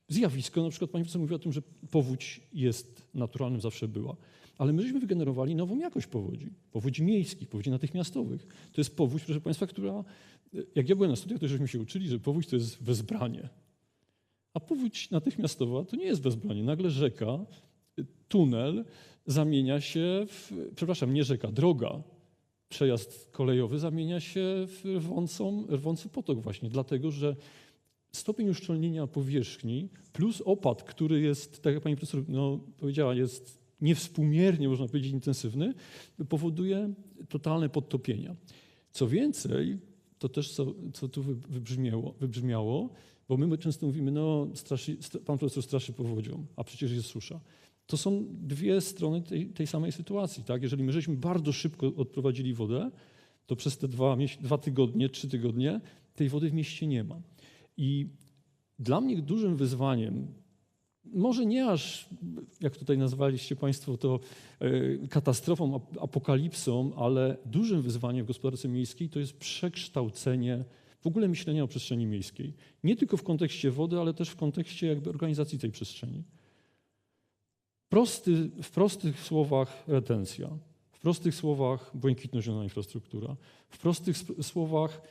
Zjawisko, na przykład pani profesor mówi o tym, że powódź jest naturalnym, zawsze była. Ale my żeśmy wygenerowali nową jakość powodzi miejskich, powodzi natychmiastowych. To jest powódź, proszę państwa, która, jak ja byłem na studiach, to żeśmy się uczyli, że powódź to jest wezbranie. A powódź natychmiastowa to nie jest wezbranie. Nagle rzeka, tunel zamienia się nie rzeka, droga, przejazd kolejowy zamienia się w rwący potok właśnie, dlatego że stopień uszczelnienia powierzchni plus opad, który jest, tak jak pani profesor powiedziała, jest niewspółmiernie, można powiedzieć, intensywny, powoduje totalne podtopienia. Co więcej, to też, co tu wybrzmiało, bo my często mówimy, pan profesor straszy powodzią, a przecież jest susza. To są dwie strony tej samej sytuacji. Tak? Jeżeli my żeśmy bardzo szybko odprowadzili wodę, to przez te 2 tygodnie, 3 tygodnie tej wody w mieście nie ma. I dla mnie dużym wyzwaniem, może nie aż, jak tutaj nazwaliście Państwo to, katastrofą, apokalipsą, ale dużym wyzwaniem w gospodarce miejskiej to jest przekształcenie w ogóle myślenia o przestrzeni miejskiej. Nie tylko w kontekście wody, ale też w kontekście jakby organizacji tej przestrzeni. W prostych słowach retencja, w prostych słowach błękitno-zielona infrastruktura, w prostych słowach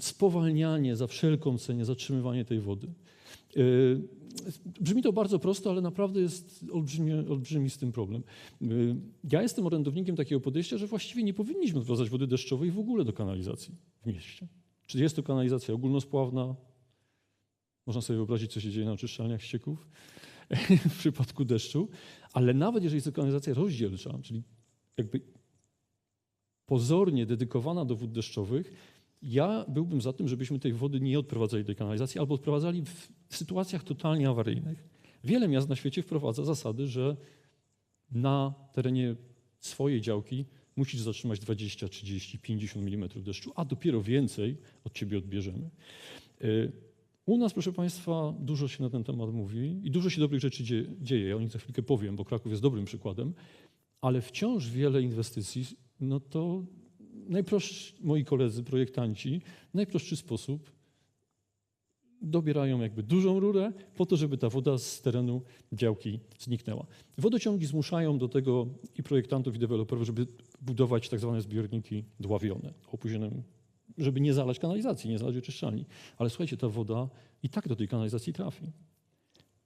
spowalnianie za wszelką cenę, zatrzymywanie tej wody. Brzmi to bardzo prosto, ale naprawdę jest olbrzymi z tym problem. Ja jestem orędownikiem takiego podejścia, że właściwie nie powinniśmy odprowadzać wody deszczowej w ogóle do kanalizacji w mieście. Czy jest to kanalizacja ogólnospławna? Można sobie wyobrazić, co się dzieje na oczyszczalniach ścieków w przypadku deszczu, ale nawet jeżeli jest to kanalizacja rozdzielcza, czyli jakby pozornie dedykowana do wód deszczowych, ja byłbym za tym, żebyśmy tej wody nie odprowadzali do kanalizacji albo odprowadzali w sytuacjach totalnie awaryjnych. Wiele miast na świecie wprowadza zasady, że na terenie swojej działki musisz zatrzymać 20, 30, 50 mm deszczu, a dopiero więcej od ciebie odbierzemy. U nas, proszę Państwa, dużo się na ten temat mówi i dużo się dobrych rzeczy dzieje. Ja o nich za chwilkę powiem, bo Kraków jest dobrym przykładem, ale wciąż wiele inwestycji, to najprostszy, moi koledzy, projektanci, w najprostszy sposób dobierają jakby dużą rurę po to, żeby ta woda z terenu działki zniknęła. Wodociągi zmuszają do tego i projektantów, i deweloperów, żeby budować tak zwane zbiorniki dławione, opóźnionym, żeby nie zalać kanalizacji, nie zalać oczyszczalni. Ale słuchajcie, ta woda i tak do tej kanalizacji trafi.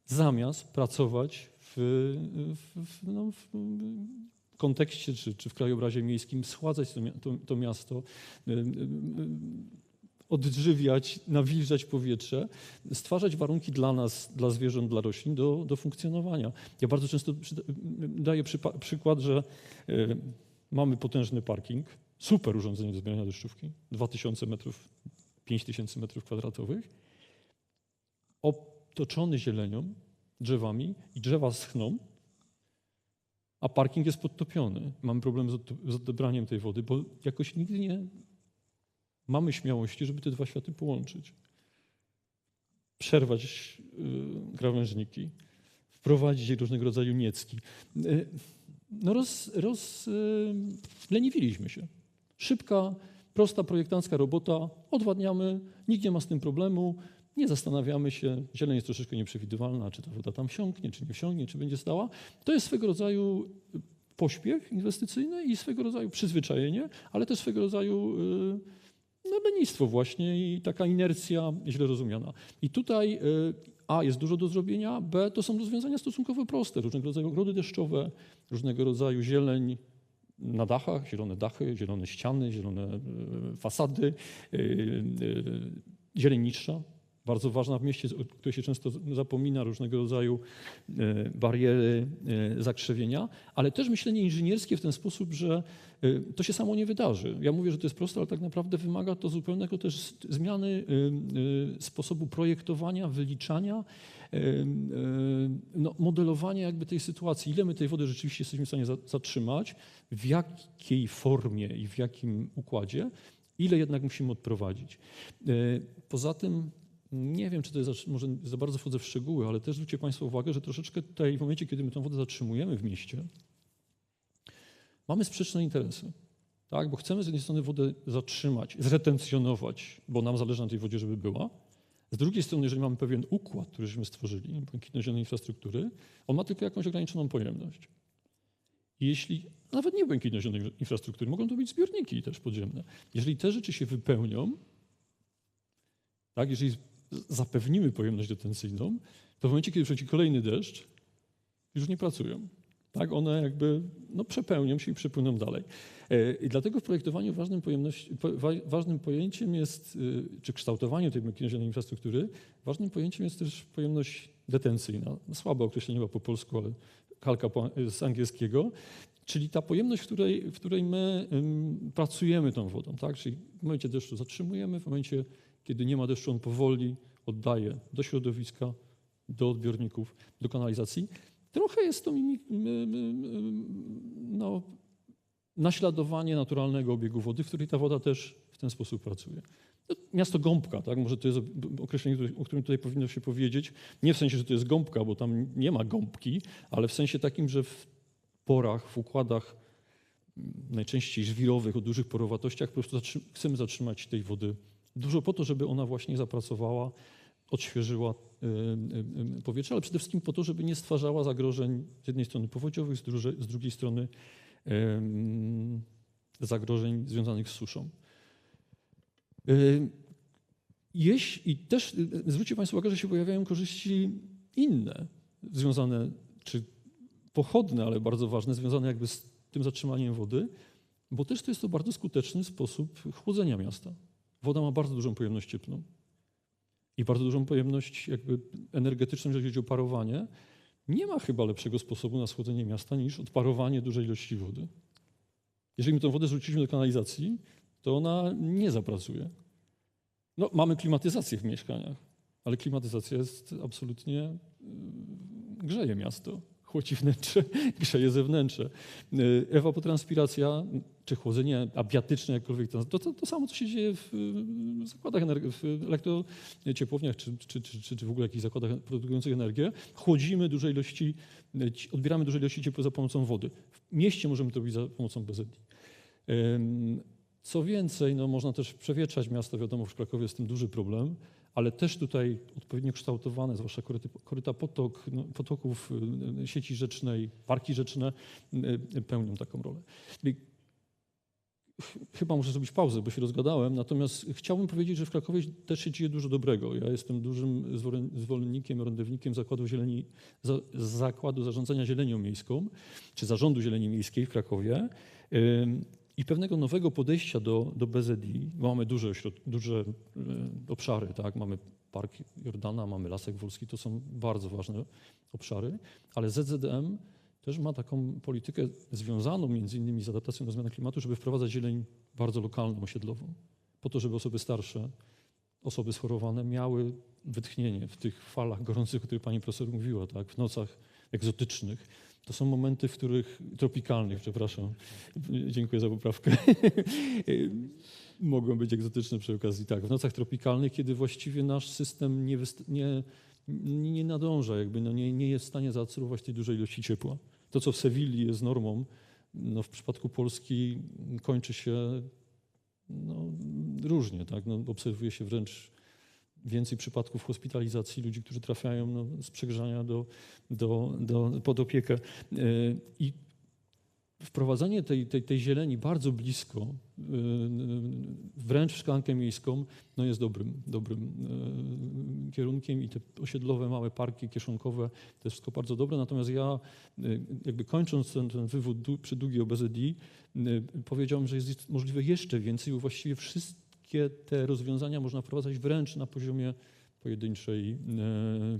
Zamiast pracować w kontekście czy w krajobrazie miejskim, schładzać to miasto, odżywiać, nawilżać powietrze, stwarzać warunki dla nas, dla zwierząt, dla roślin do funkcjonowania. Ja bardzo często daję przykład, że mamy potężny parking, super urządzenie do zbierania deszczówki, 2000 metrów, 5000 metrów kwadratowych, otoczony zielenią, drzewami i drzewa schną, a parking jest podtopiony. Mamy problem z odebraniem tej wody, bo jakoś nigdy nie mamy śmiałości, żeby te dwa światy połączyć. Przerwać krawężniki, wprowadzić różnego rodzaju niecki. Leniwiliśmy się. Szybka, prosta projektancka robota, odwadniamy, nikt nie ma z tym problemu, nie zastanawiamy się, zieleń jest troszeczkę nieprzewidywalna, czy ta woda tam wsiąknie, czy nie wsiąknie, czy będzie stała. To jest swego rodzaju pośpiech inwestycyjny i swego rodzaju przyzwyczajenie, ale też swego rodzaju lenistwo właśnie i taka inercja źle rozumiana. I tutaj A, jest dużo do zrobienia, B, to są rozwiązania stosunkowo proste, różnego rodzaju ogrody deszczowe, różnego rodzaju zieleń na dachach, zielone dachy, zielone ściany, zielone fasady, zieleń niższa, bardzo ważna w mieście, o której się często zapomina, różnego rodzaju bariery, zakrzewienia, ale też myślenie inżynierskie w ten sposób, że to się samo nie wydarzy. Ja mówię, że to jest proste, ale tak naprawdę wymaga to zupełnego też zmiany sposobu projektowania, wyliczania, modelowania jakby tej sytuacji. Ile my tej wody rzeczywiście jesteśmy w stanie zatrzymać, w jakiej formie i w jakim układzie, ile jednak musimy odprowadzić. Poza tym nie wiem, czy to jest, może za bardzo wchodzę w szczegóły, ale też zwróćcie Państwo uwagę, że troszeczkę tutaj w momencie, kiedy my tę wodę zatrzymujemy w mieście, mamy sprzeczne interesy, tak? Bo chcemy z jednej strony wodę zatrzymać, zretencjonować, bo nam zależy na tej wodzie, żeby była. Z drugiej strony, jeżeli mamy pewien układ, któryśmy stworzyli, błękitno-zielonej infrastruktury, on ma tylko jakąś ograniczoną pojemność. I jeśli, nawet nie błękitno-zielonej infrastruktury, mogą to być zbiorniki też podziemne. Jeżeli te rzeczy się wypełnią, tak, jeżeli zapewnimy pojemność detencyjną, to w momencie, kiedy przychodzi kolejny deszcz, już nie pracują. Tak, one jakby przepełnią się i przepłyną dalej. I dlatego w projektowaniu ważnym pojęciem jest, czy kształtowaniu tej błękitno-zielonej infrastruktury, ważnym pojęciem jest też pojemność detencyjna. Słabe określenie chyba po polsku, ale kalka z angielskiego. Czyli ta pojemność, w której my pracujemy tą wodą. Tak? Czyli w momencie deszczu zatrzymujemy, w momencie, kiedy nie ma deszczu, on powoli oddaje do środowiska, do odbiorników, do kanalizacji. Trochę jest to naśladowanie naturalnego obiegu wody, w której ta woda też w ten sposób pracuje. Miasto gąbka, tak? Może to jest określenie, o którym tutaj powinno się powiedzieć. Nie w sensie, że to jest gąbka, bo tam nie ma gąbki, ale w sensie takim, że w porach, w układach najczęściej żwirowych, o dużych porowatościach po prostu chcemy zatrzymać tej wody dużo po to, żeby ona właśnie zapracowała, odświeżyła powietrze, ale przede wszystkim po to, żeby nie stwarzała zagrożeń z jednej strony powodziowych, z drugiej strony zagrożeń związanych z suszą. I też zwróćcie Państwo uwagę, że się pojawiają korzyści inne, związane, czy pochodne, ale bardzo ważne, związane jakby z tym zatrzymaniem wody, bo też to jest to bardzo skuteczny sposób chłodzenia miasta. Woda ma bardzo dużą pojemność cieplną i bardzo dużą pojemność jakby energetyczną, jeżeli chodzi o parowanie. Nie ma chyba lepszego sposobu na schłodzenie miasta niż odparowanie dużej ilości wody. Jeżeli my tę wodę zrzucimy do kanalizacji, to ona nie zapracuje. Mamy klimatyzację w mieszkaniach, ale klimatyzacja jest absolutnie, grzeje miasto. Chłodzi wnętrze, grzeje zewnętrze. Ewapotranspiracja, czy chłodzenie abiatyczne, jakkolwiek to samo, co się dzieje w zakładach w elektrociepłowniach, czy w ogóle jakichś zakładach produkujących energię. Chłodzimy duże ilości, odbieramy duże ilości ciepła za pomocą wody. W mieście możemy to robić za pomocą BZI. Co więcej, można też przewietrzać miasto, wiadomo, w Krakowie jest z tym duży problem, ale też tutaj odpowiednio kształtowane, zwłaszcza koryta potoków, sieci rzecznej, parki rzeczne pełnią taką rolę. Chyba muszę zrobić pauzę, bo się rozgadałem, natomiast chciałbym powiedzieć, że w Krakowie też się dzieje dużo dobrego. Ja jestem dużym zwolennikiem, orędownikiem Zakładu Zarządzania Zielenią Miejską, czy Zarządu Zieleni Miejskiej w Krakowie. I pewnego nowego podejścia do BZI, bo mamy duże obszary, tak? Mamy Park Jordana, mamy Lasek Wolski, to są bardzo ważne obszary, ale ZZDM też ma taką politykę związaną między innymi z adaptacją do zmiany klimatu, żeby wprowadzać zieleń bardzo lokalną, osiedlową, po to, żeby osoby starsze, osoby schorowane miały wytchnienie w tych falach gorących, o których pani profesor mówiła, tak? W nocach egzotycznych. To są momenty, w których tropikalnych, przepraszam, dziękuję za poprawkę, mogą być egzotyczne przy okazji. Tak, w nocach tropikalnych, kiedy właściwie nasz system nie nadąża, jakby nie jest w stanie zaabsorbować tej dużej ilości ciepła. To, co w Sewilli jest normą, w przypadku Polski kończy się różnie. Tak? Obserwuje się wręcz więcej przypadków hospitalizacji ludzi, którzy trafiają z przegrzania pod opiekę. I wprowadzanie tej zieleni bardzo blisko, wręcz w szklankę miejską, no jest dobrym kierunkiem i te osiedlowe małe parki kieszonkowe to jest wszystko bardzo dobre. Natomiast ja jakby kończąc ten wywód przydługi o BZI, powiedziałem, że jest możliwe jeszcze więcej, bo właściwie wszystkie te rozwiązania można wprowadzać wręcz na poziomie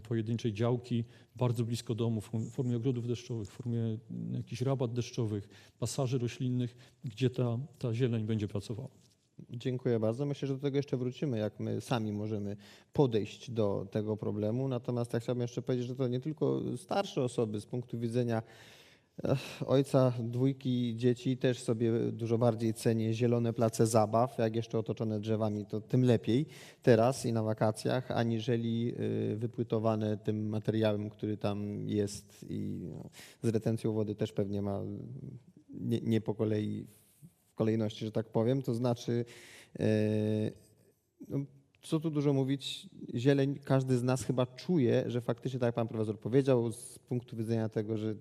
pojedynczej działki, bardzo blisko domu, w formie ogrodów deszczowych, w formie jakichś rabat deszczowych, pasaży roślinnych, gdzie ta zieleń będzie pracowała. Dziękuję bardzo. Myślę, że do tego jeszcze wrócimy, jak my sami możemy podejść do tego problemu. Natomiast ja chciałbym jeszcze powiedzieć, że to nie tylko starsze osoby z punktu widzenia ojca 2 dzieci też sobie dużo bardziej cenię zielone place zabaw, jak jeszcze otoczone drzewami, to tym lepiej teraz i na wakacjach, aniżeli wypłytowane tym materiałem, który tam jest i z retencją wody też pewnie ma nie po kolei, w kolejności, że tak powiem, to znaczy co tu dużo mówić, zieleń każdy z nas chyba czuje, że faktycznie, tak jak pan profesor powiedział, z punktu widzenia tego, że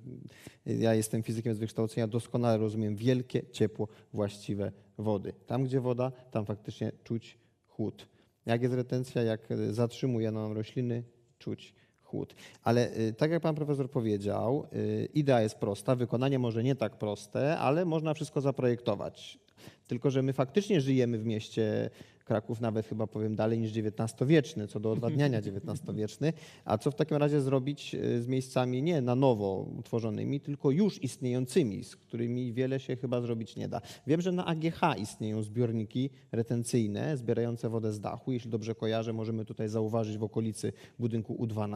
ja jestem fizykiem z wykształcenia, doskonale rozumiem wielkie, ciepło, właściwe wody. Tam, gdzie woda, tam faktycznie czuć chłód. Jak jest retencja, jak zatrzymuje nam rośliny, czuć chłód. Ale tak jak pan profesor powiedział, idea jest prosta, wykonanie może nie tak proste, ale można wszystko zaprojektować. Tylko że my faktycznie żyjemy w mieście Kraków, nawet chyba powiem dalej niż XIX-wieczny, co do odwadniania XIX-wieczny. A co w takim razie zrobić z miejscami nie na nowo utworzonymi, tylko już istniejącymi, z którymi wiele się chyba zrobić nie da. Wiem, że na AGH istnieją zbiorniki retencyjne zbierające wodę z dachu. Jeśli dobrze kojarzę, możemy tutaj zauważyć w okolicy budynku U2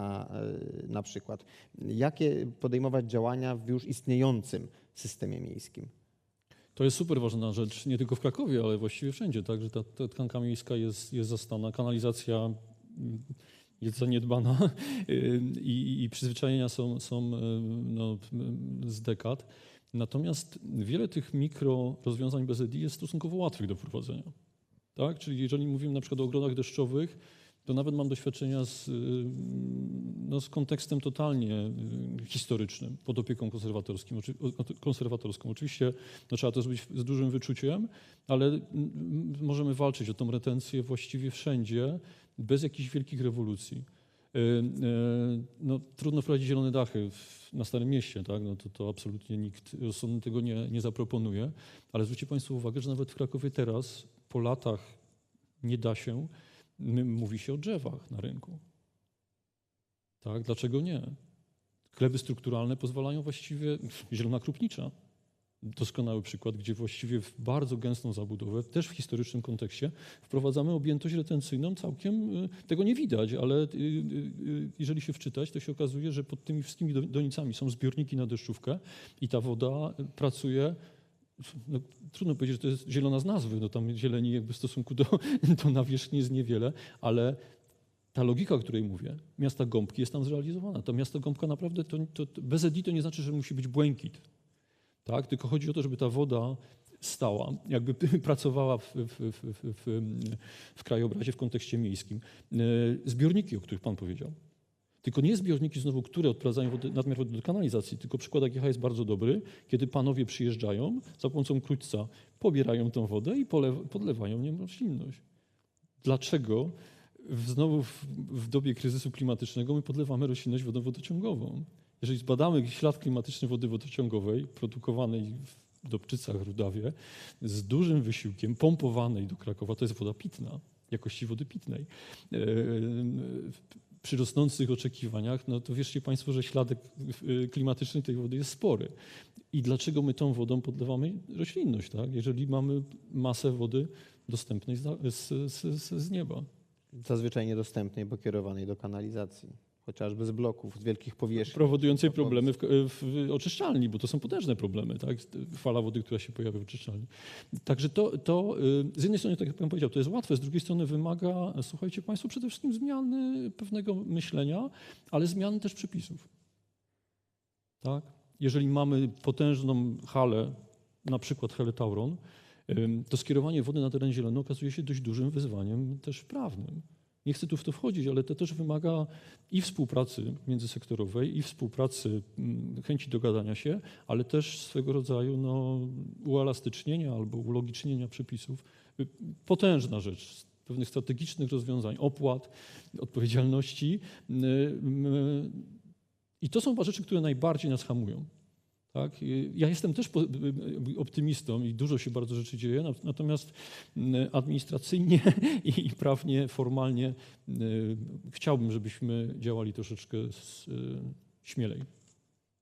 na przykład. Jakie podejmować działania w już istniejącym systemie miejskim? To jest super ważna rzecz, nie tylko w Krakowie, ale właściwie wszędzie, tak, że ta tkanka miejska jest zastana, kanalizacja jest zaniedbana i przyzwyczajenia są z dekad. Natomiast wiele tych mikro rozwiązań BZI jest stosunkowo łatwych do wprowadzenia. Tak? Czyli jeżeli mówimy na przykład o ogrodach deszczowych, to nawet mam doświadczenia z kontekstem totalnie historycznym, pod opieką konserwatorską. Oczywiście trzeba to zrobić z dużym wyczuciem, ale możemy walczyć o tą retencję właściwie wszędzie, bez jakichś wielkich rewolucji. Trudno wprowadzić zielone dachy na Starym Mieście, tak? To absolutnie nikt rozsądny tego nie zaproponuje, ale zwróćcie państwo uwagę, że nawet w Krakowie teraz, po latach, nie da się. Mówi się o drzewach na rynku. Tak? Dlaczego nie? Gleby strukturalne pozwalają właściwie, zielona krupnicza, doskonały przykład, gdzie właściwie w bardzo gęstą zabudowę, też w historycznym kontekście, wprowadzamy objętość retencyjną całkiem, tego nie widać, ale jeżeli się wczytać, to się okazuje, że pod tymi wszystkimi donicami są zbiorniki na deszczówkę i ta woda pracuje. Trudno powiedzieć, że to jest zielona z nazwy, tam zieleni jakby w stosunku do nawierzchni jest niewiele, ale ta logika, o której mówię, miasta gąbki jest tam zrealizowana. To miasto gąbka naprawdę, BZI to nie znaczy, że musi być błękit, tak? Tylko chodzi o to, żeby ta woda stała, jakby pracowała w krajobrazie, w kontekście miejskim. Zbiorniki, o których pan powiedział. Tylko nie zbiorniki znowu, które odprowadzają nadmiar wody do kanalizacji, tylko przykład AGH jest bardzo dobry, kiedy panowie przyjeżdżają, za pomocą krućca pobierają tą wodę i podlewają nią roślinność. Dlaczego znowu w dobie kryzysu klimatycznego my podlewamy roślinność wodą wodociągową? Jeżeli zbadamy ślad klimatyczny wody wodociągowej produkowanej w Dobczycach, Rudawie, z dużym wysiłkiem, pompowanej do Krakowa, to jest woda pitna, jakości wody pitnej. Przy rosnących oczekiwaniach, to wierzcie państwo, że śladek klimatyczny tej wody jest spory. I dlaczego my tą wodą podlewamy roślinność, tak? Jeżeli mamy masę wody dostępnej z nieba? Zazwyczaj niedostępnej, bo kierowanej do kanalizacji, chociażby z bloków, z wielkich powierzchni. Powodującej problemy w oczyszczalni, bo to są potężne problemy, tak? Fala wody, która się pojawia w oczyszczalni. Także to z jednej strony, tak jak pan powiedział, to jest łatwe, z drugiej strony wymaga, słuchajcie państwo, przede wszystkim zmiany pewnego myślenia, ale zmiany też przepisów. Tak? Jeżeli mamy potężną halę, na przykład halę Tauron, to skierowanie wody na teren zielony okazuje się dość dużym wyzwaniem też prawnym. Nie chcę tu w to wchodzić, ale to też wymaga i współpracy międzysektorowej, i współpracy, chęci dogadania się, ale też swego rodzaju uelastycznienia albo ulogicznienia przepisów. Potężna rzecz, z pewnych strategicznych rozwiązań, opłat, odpowiedzialności. I to są rzeczy, które najbardziej nas hamują. Tak? Ja jestem też optymistą i dużo się bardzo rzeczy dzieje, natomiast administracyjnie i prawnie, formalnie chciałbym, żebyśmy działali troszeczkę śmielej.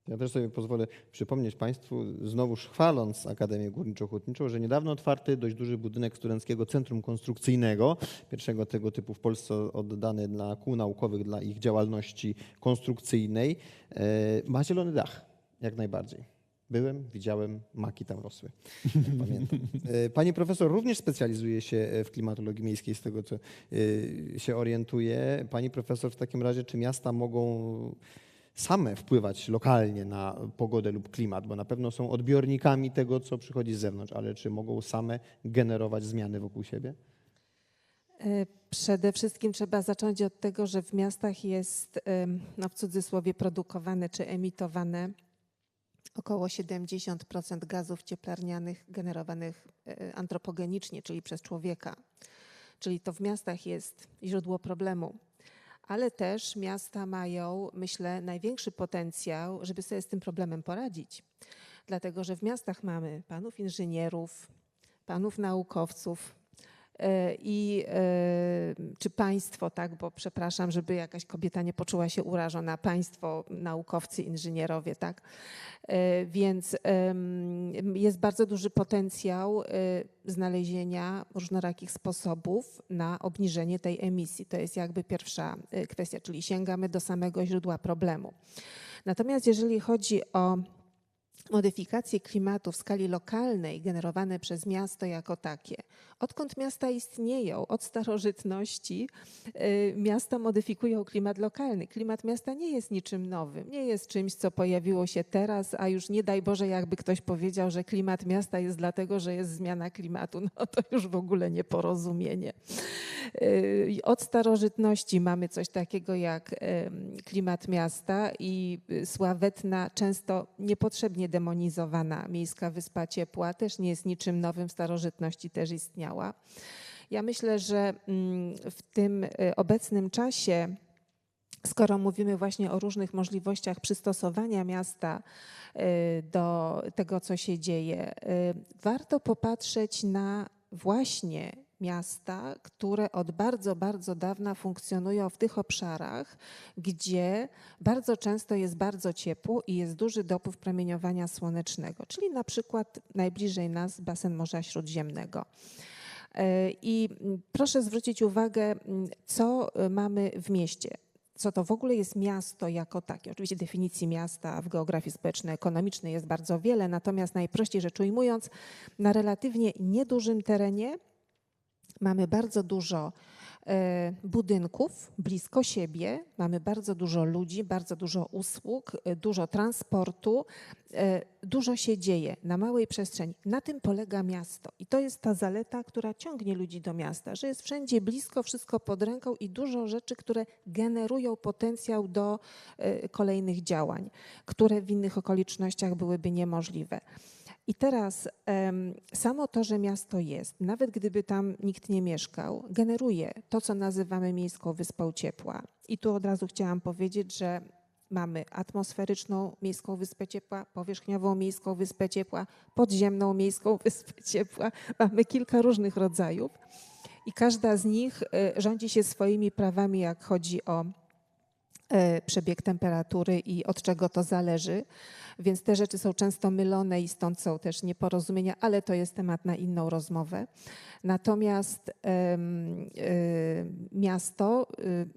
Ja też sobie pozwolę przypomnieć Państwu, znowuż chwaląc Akademię Górniczo-Hutniczą, że niedawno otwarty dość duży budynek Studenckiego Centrum Konstrukcyjnego, pierwszego tego typu w Polsce oddany dla kół naukowych, dla ich działalności konstrukcyjnej, ma zielony dach, jak najbardziej. Byłem, widziałem, maki tam rosły. Pamiętam. Pani profesor również specjalizuje się w klimatologii miejskiej, z tego co się orientuję. Pani profesor, w takim razie, czy miasta mogą same wpływać lokalnie na pogodę lub klimat, bo na pewno są odbiornikami tego, co przychodzi z zewnątrz, ale czy mogą same generować zmiany wokół siebie? Przede wszystkim trzeba zacząć od tego, że w miastach jest, w cudzysłowie, produkowane czy emitowane około 70% gazów cieplarnianych generowanych antropogenicznie, czyli przez człowieka. Czyli to w miastach jest źródło problemu. Ale też miasta mają, myślę, największy potencjał, żeby sobie z tym problemem poradzić. Dlatego, że w miastach mamy panów inżynierów, panów naukowców czy państwo, tak, bo przepraszam, żeby jakaś kobieta nie poczuła się urażona, państwo, naukowcy, inżynierowie, tak. Więc jest bardzo duży potencjał znalezienia różnorakich sposobów na obniżenie tej emisji. To jest jakby pierwsza kwestia, czyli sięgamy do samego źródła problemu. Natomiast jeżeli chodzi o modyfikacje klimatu w skali lokalnej generowane przez miasto jako takie. Odkąd miasta istnieją, od starożytności miasta modyfikują klimat lokalny. Klimat miasta nie jest niczym nowym, nie jest czymś, co pojawiło się teraz, a już nie daj Boże, jakby ktoś powiedział, że klimat miasta jest dlatego, że jest zmiana klimatu. No to już w ogóle nieporozumienie. Od starożytności mamy coś takiego jak klimat miasta i sławetna, często niepotrzebnie demonizowana miejska wyspa ciepła też nie jest niczym nowym, w starożytności też istniała. Ja myślę, że w tym obecnym czasie, skoro mówimy właśnie o różnych możliwościach przystosowania miasta do tego, co się dzieje, warto popatrzeć na właśnie miasta, które od bardzo, bardzo dawna funkcjonują w tych obszarach, gdzie bardzo często jest bardzo ciepło i jest duży dopływ promieniowania słonecznego, czyli na przykład najbliżej nas basen Morza Śródziemnego. I proszę zwrócić uwagę, co mamy w mieście. Co to w ogóle jest miasto jako takie? Oczywiście definicji miasta w geografii społeczno-ekonomicznej jest bardzo wiele, natomiast najprościej rzecz ujmując, na relatywnie niedużym terenie mamy bardzo dużo budynków blisko siebie, mamy bardzo dużo ludzi, bardzo dużo usług, dużo transportu, dużo się dzieje na małej przestrzeni. Na tym polega miasto i to jest ta zaleta, która ciągnie ludzi do miasta, że jest wszędzie blisko, wszystko pod ręką i dużo rzeczy, które generują potencjał do kolejnych działań, które w innych okolicznościach byłyby niemożliwe. I teraz samo to, że miasto jest, nawet gdyby tam nikt nie mieszkał, generuje to, co nazywamy miejską wyspą ciepła. I tu od razu chciałam powiedzieć, że mamy atmosferyczną miejską wyspę ciepła, powierzchniową miejską wyspę ciepła, podziemną miejską wyspę ciepła. Mamy kilka różnych rodzajów i każda z nich rządzi się swoimi prawami, jak chodzi o przebieg temperatury i od czego to zależy, więc te rzeczy są często mylone i stąd są też nieporozumienia, ale to jest temat na inną rozmowę. Natomiast miasto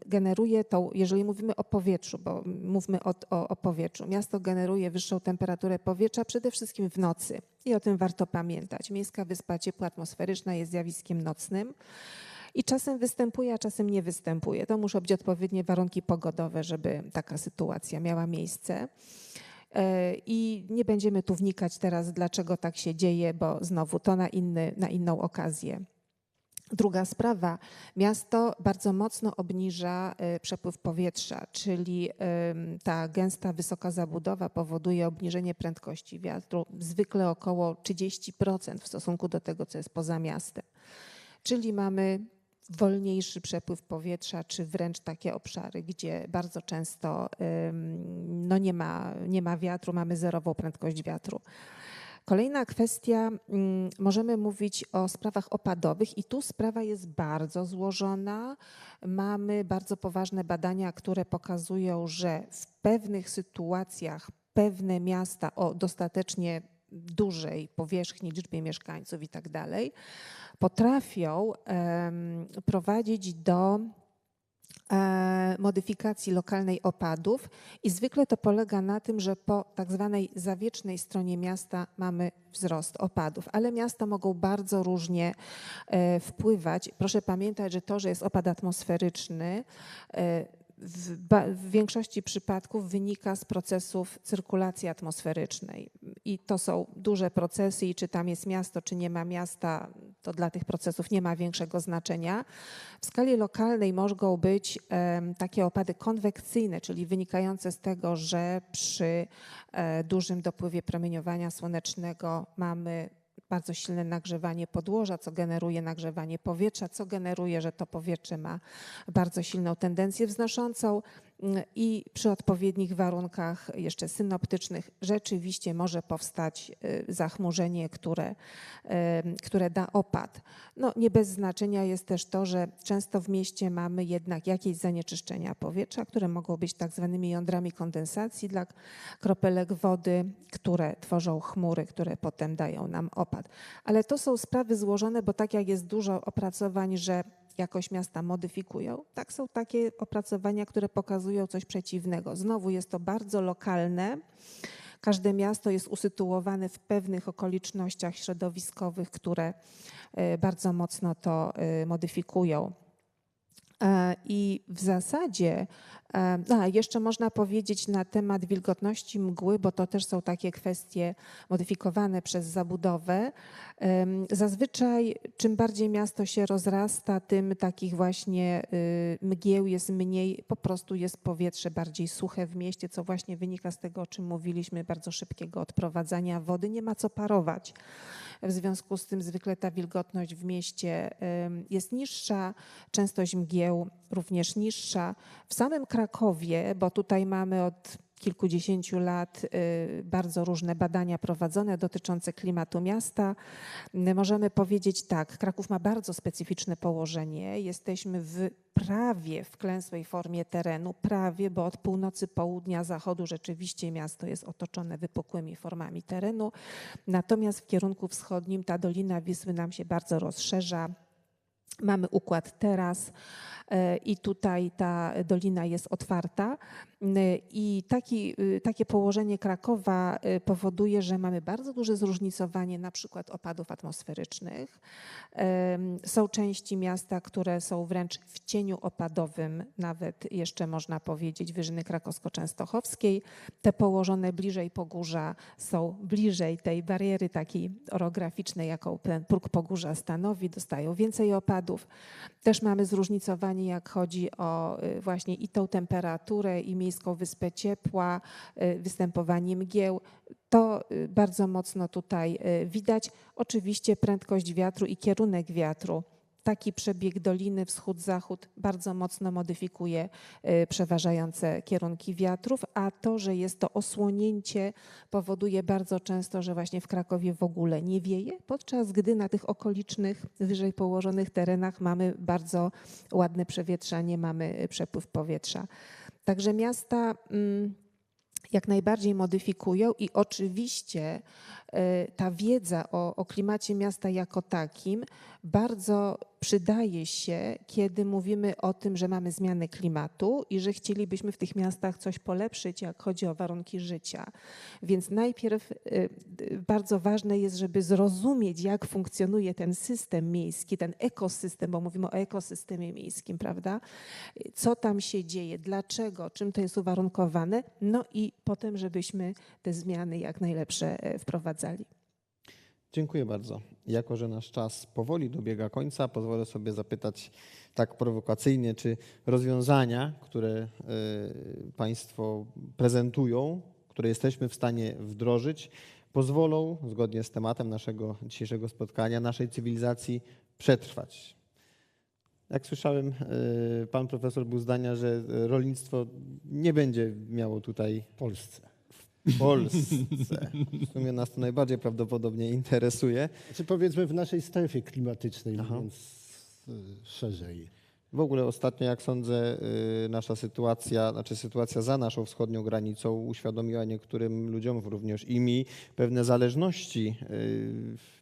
generuje tą, jeżeli mówimy o powietrzu, bo mówmy o powietrzu, miasto generuje wyższą temperaturę powietrza przede wszystkim w nocy i o tym warto pamiętać. Miejska wyspa ciepła atmosferyczna jest zjawiskiem nocnym. I czasem występuje, a czasem nie występuje. To muszą być odpowiednie warunki pogodowe, żeby taka sytuacja miała miejsce. I nie będziemy tu wnikać teraz, dlaczego tak się dzieje, bo znowu to na inną okazję. Druga sprawa, miasto bardzo mocno obniża przepływ powietrza, czyli ta gęsta, wysoka zabudowa powoduje obniżenie prędkości wiatru zwykle około 30% w stosunku do tego, co jest poza miastem. Czyli mamy wolniejszy przepływ powietrza, czy wręcz takie obszary, gdzie bardzo często no nie ma wiatru, mamy zerową prędkość wiatru. Kolejna kwestia, możemy mówić o sprawach opadowych i tu sprawa jest bardzo złożona. Mamy bardzo poważne badania, które pokazują, że w pewnych sytuacjach pewne miasta o dostatecznie dużej powierzchni, liczbie mieszkańców i tak dalej, potrafią prowadzić do modyfikacji lokalnej opadów i zwykle to polega na tym, że po tak zwanej zawiecznej stronie miasta mamy wzrost opadów, ale miasta mogą bardzo różnie wpływać. Proszę pamiętać, że to, że jest opad atmosferyczny, w większości przypadków wynika z procesów cyrkulacji atmosferycznej i to są duże procesy i czy tam jest miasto, czy nie ma miasta, to dla tych procesów nie ma większego znaczenia. W skali lokalnej mogą być takie opady konwekcyjne, czyli wynikające z tego, że przy dużym dopływie promieniowania słonecznego mamy bardzo silne nagrzewanie podłoża, co generuje nagrzewanie powietrza, co generuje, że to powietrze ma bardzo silną tendencję wznoszącą i przy odpowiednich warunkach jeszcze synoptycznych rzeczywiście może powstać zachmurzenie, które da opad. No, nie bez znaczenia jest też to, że często w mieście mamy jednak jakieś zanieczyszczenia powietrza, które mogą być tak zwanymi jądrami kondensacji dla kropelek wody, które tworzą chmury, które potem dają nam opad. Ale to są sprawy złożone, bo tak jak jest dużo opracowań, że jakość miasta modyfikują, tak są takie opracowania, które pokazują coś przeciwnego. Znowu jest to bardzo lokalne. Każde miasto jest usytuowane w pewnych okolicznościach środowiskowych, które bardzo mocno to modyfikują. I w zasadzie jeszcze można powiedzieć na temat wilgotności mgły, bo to też są takie kwestie modyfikowane przez zabudowę. Zazwyczaj czym bardziej miasto się rozrasta, tym takich właśnie mgieł jest mniej, po prostu jest powietrze bardziej suche w mieście, co właśnie wynika z tego, o czym mówiliśmy, bardzo szybkiego odprowadzania wody, nie ma co parować. W związku z tym zwykle ta wilgotność w mieście jest niższa, częstość mgieł również niższa. W samym Krakowie, bo tutaj mamy od kilkudziesięciu lat bardzo różne badania prowadzone dotyczące klimatu miasta. Możemy powiedzieć tak, Kraków ma bardzo specyficzne położenie. Jesteśmy prawie w klęsłej formie terenu, prawie, bo od północy, południa, zachodu rzeczywiście miasto jest otoczone wypukłymi formami terenu. Natomiast w kierunku wschodnim ta Dolina Wisły nam się bardzo rozszerza. Mamy układ teras i tutaj ta dolina jest otwarta i takie położenie Krakowa powoduje, że mamy bardzo duże zróżnicowanie na przykład opadów atmosferycznych. Są części miasta, które są wręcz w cieniu opadowym, nawet jeszcze można powiedzieć Wyżyny Krakowsko-Częstochowskiej. Te położone bliżej Pogórza są bliżej tej bariery takiej orograficznej, jaką ten próg Pogórza stanowi, dostają więcej opadów. Też mamy zróżnicowanie, jak chodzi o właśnie i tą temperaturę, i miejską wyspę ciepła, występowanie mgieł. To bardzo mocno tutaj widać. Oczywiście prędkość wiatru i kierunek wiatru. Taki przebieg doliny wschód-zachód bardzo mocno modyfikuje przeważające kierunki wiatrów, a to, że jest to osłonięcie, powoduje bardzo często, że właśnie w Krakowie w ogóle nie wieje, podczas gdy na tych okolicznych, wyżej położonych terenach mamy bardzo ładne przewietrzanie, mamy przepływ powietrza. Także miasta jak najbardziej modyfikują i oczywiście ta wiedza o klimacie miasta jako takim bardzo przydaje się, kiedy mówimy o tym, że mamy zmianę klimatu i że chcielibyśmy w tych miastach coś polepszyć, jak chodzi o warunki życia. Więc najpierw bardzo ważne jest, żeby zrozumieć, jak funkcjonuje ten system miejski, ten ekosystem, bo mówimy o ekosystemie miejskim, prawda? Co tam się dzieje, dlaczego, czym to jest uwarunkowane, no i potem, żebyśmy te zmiany jak najlepsze wprowadzali. Dziękuję bardzo. Jako że nasz czas powoli dobiega końca, pozwolę sobie zapytać tak prowokacyjnie, czy rozwiązania, które Państwo prezentują, które jesteśmy w stanie wdrożyć, pozwolą, zgodnie z tematem naszego dzisiejszego spotkania, naszej cywilizacji przetrwać. Jak słyszałem, pan profesor był zdania, że rolnictwo nie będzie miało tutaj W Polsce. w Polsce. W sumie nas to najbardziej prawdopodobnie interesuje. Znaczy powiedzmy w naszej strefie klimatycznej, Aha. mówiąc szerzej. W ogóle ostatnio, jak sądzę, nasza sytuacja, znaczy sytuacja za naszą wschodnią granicą uświadomiła niektórym ludziom, również i mi, pewne zależności,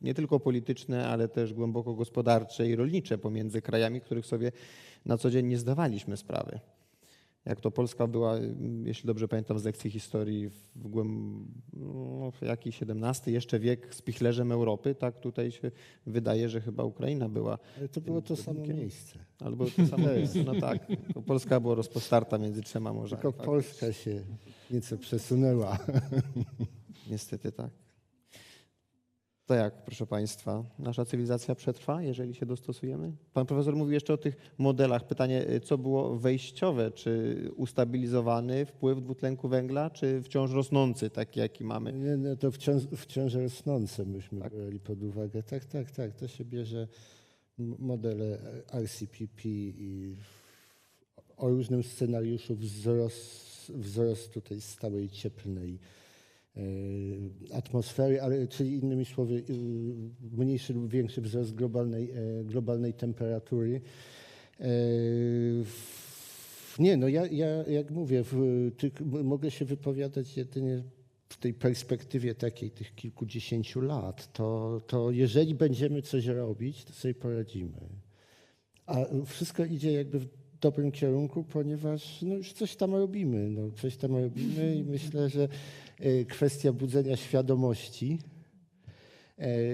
nie tylko polityczne, ale też głęboko gospodarcze i rolnicze pomiędzy krajami, których sobie na co dzień nie zdawaliśmy sprawy. Jak to Polska była, jeśli dobrze pamiętam z lekcji historii, w jakiś XVII jeszcze wiek spichlerzem Europy, tak tutaj się wydaje, że chyba Ukraina była. Ale to było to samo miejsce. Albo to samo miejsce, no tak. Polska była rozpostarta między trzema morzami. Tylko tak. Polska się nieco przesunęła. Niestety tak. To jak, proszę Państwa, nasza cywilizacja przetrwa, jeżeli się dostosujemy? Pan profesor mówił jeszcze o tych modelach. Pytanie, co było wejściowe? Czy ustabilizowany wpływ dwutlenku węgla, czy wciąż rosnący, taki jaki mamy? Nie, no to wciąż rosnące myśmy brali pod uwagę. Tak. To się bierze modele RCPP i o różnym scenariuszu wzrostu tej stałej cieplnej atmosfery, ale czyli innymi słowy mniejszy lub większy wzrost globalnej temperatury. Nie, no ja jak mówię, mogę się wypowiadać jedynie w tej perspektywie takiej tych kilkudziesięciu lat, to jeżeli będziemy coś robić, to sobie poradzimy. A wszystko idzie jakby w dobrym kierunku, ponieważ no już coś tam robimy. I myślę, że kwestia budzenia świadomości,